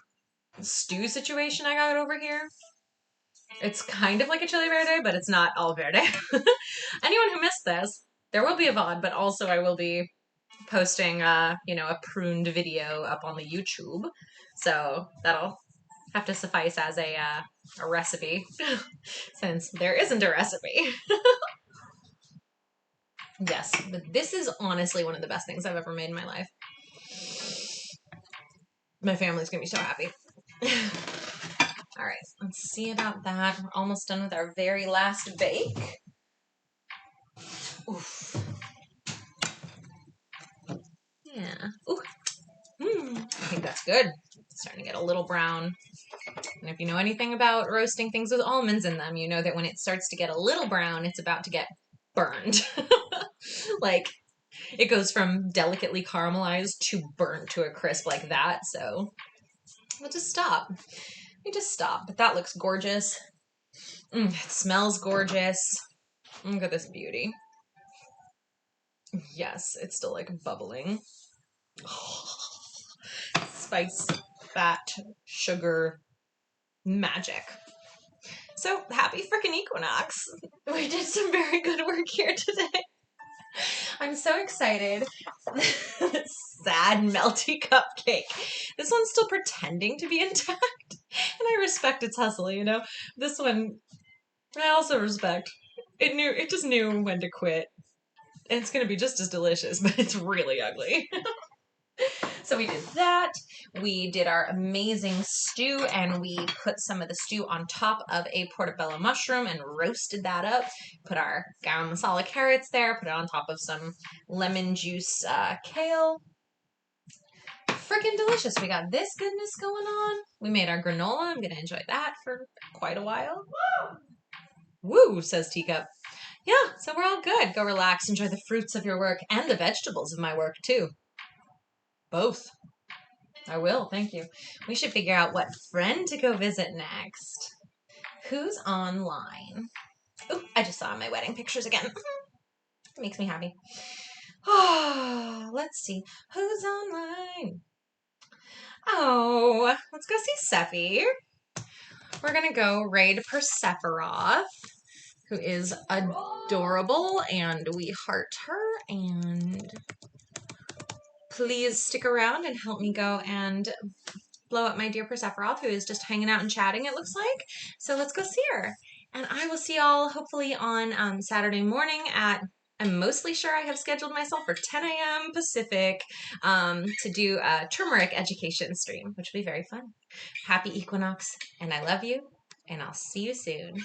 stew situation I got over here, it's kind of like a chili verde, but it's not all verde. Anyone who missed this, there will be a VOD, but also I will be posting, a pruned video up on the YouTube. So that'll have to suffice as a recipe, since there isn't a recipe. Yes, but this is honestly one of the best things I've ever made in my life. My family's gonna be so happy. All right, let's see about that. We're almost done with our very last bake. Oof. Yeah. Ooh. I think that's good. It's starting to get a little brown. And if you know anything about roasting things with almonds in them, you know that when it starts to get a little brown, it's about to get burned. Like It goes from delicately caramelized to burnt to a crisp like that. So we'll just stop. We just stop. But that looks gorgeous. It smells gorgeous. Look at this beauty. Yes, it's still like bubbling. Spice, fat, sugar, magic. So happy freaking Equinox. We did some very good work here today. I'm so excited. Sad, melty cupcake. This one's still pretending to be intact, and I respect its hustle, you know? This one, I also respect. It just knew when to quit. And it's gonna be just as delicious, but it's really ugly. So we did that. We did our amazing stew, and we put some of the stew on top of a portobello mushroom and roasted that up. Put our garam masala carrots there, put it on top of some lemon juice kale. Freaking delicious. We got this goodness going on. We made our granola. I'm going to enjoy that for quite a while. Woo, says Teacup. Yeah, so we're all good. Go relax, enjoy the fruits of your work and the vegetables of my work, too. Both. I will, thank you. We should figure out what friend to go visit next. Who's online? Oh, I just saw my wedding pictures again. It makes me happy. Oh, let's see. Who's online? Oh, let's go see Sephi. We're going to go raid Persephoroth, who is adorable, and we heart her, and please stick around and help me go and blow up my dear Persephoroth, who is just hanging out and chatting, it looks like. So let's go see her. And I will see y'all hopefully on Saturday morning at, I'm mostly sure I have scheduled myself for 10 a.m. Pacific to do a turmeric education stream, which will be very fun. Happy Equinox, and I love you, and I'll see you soon.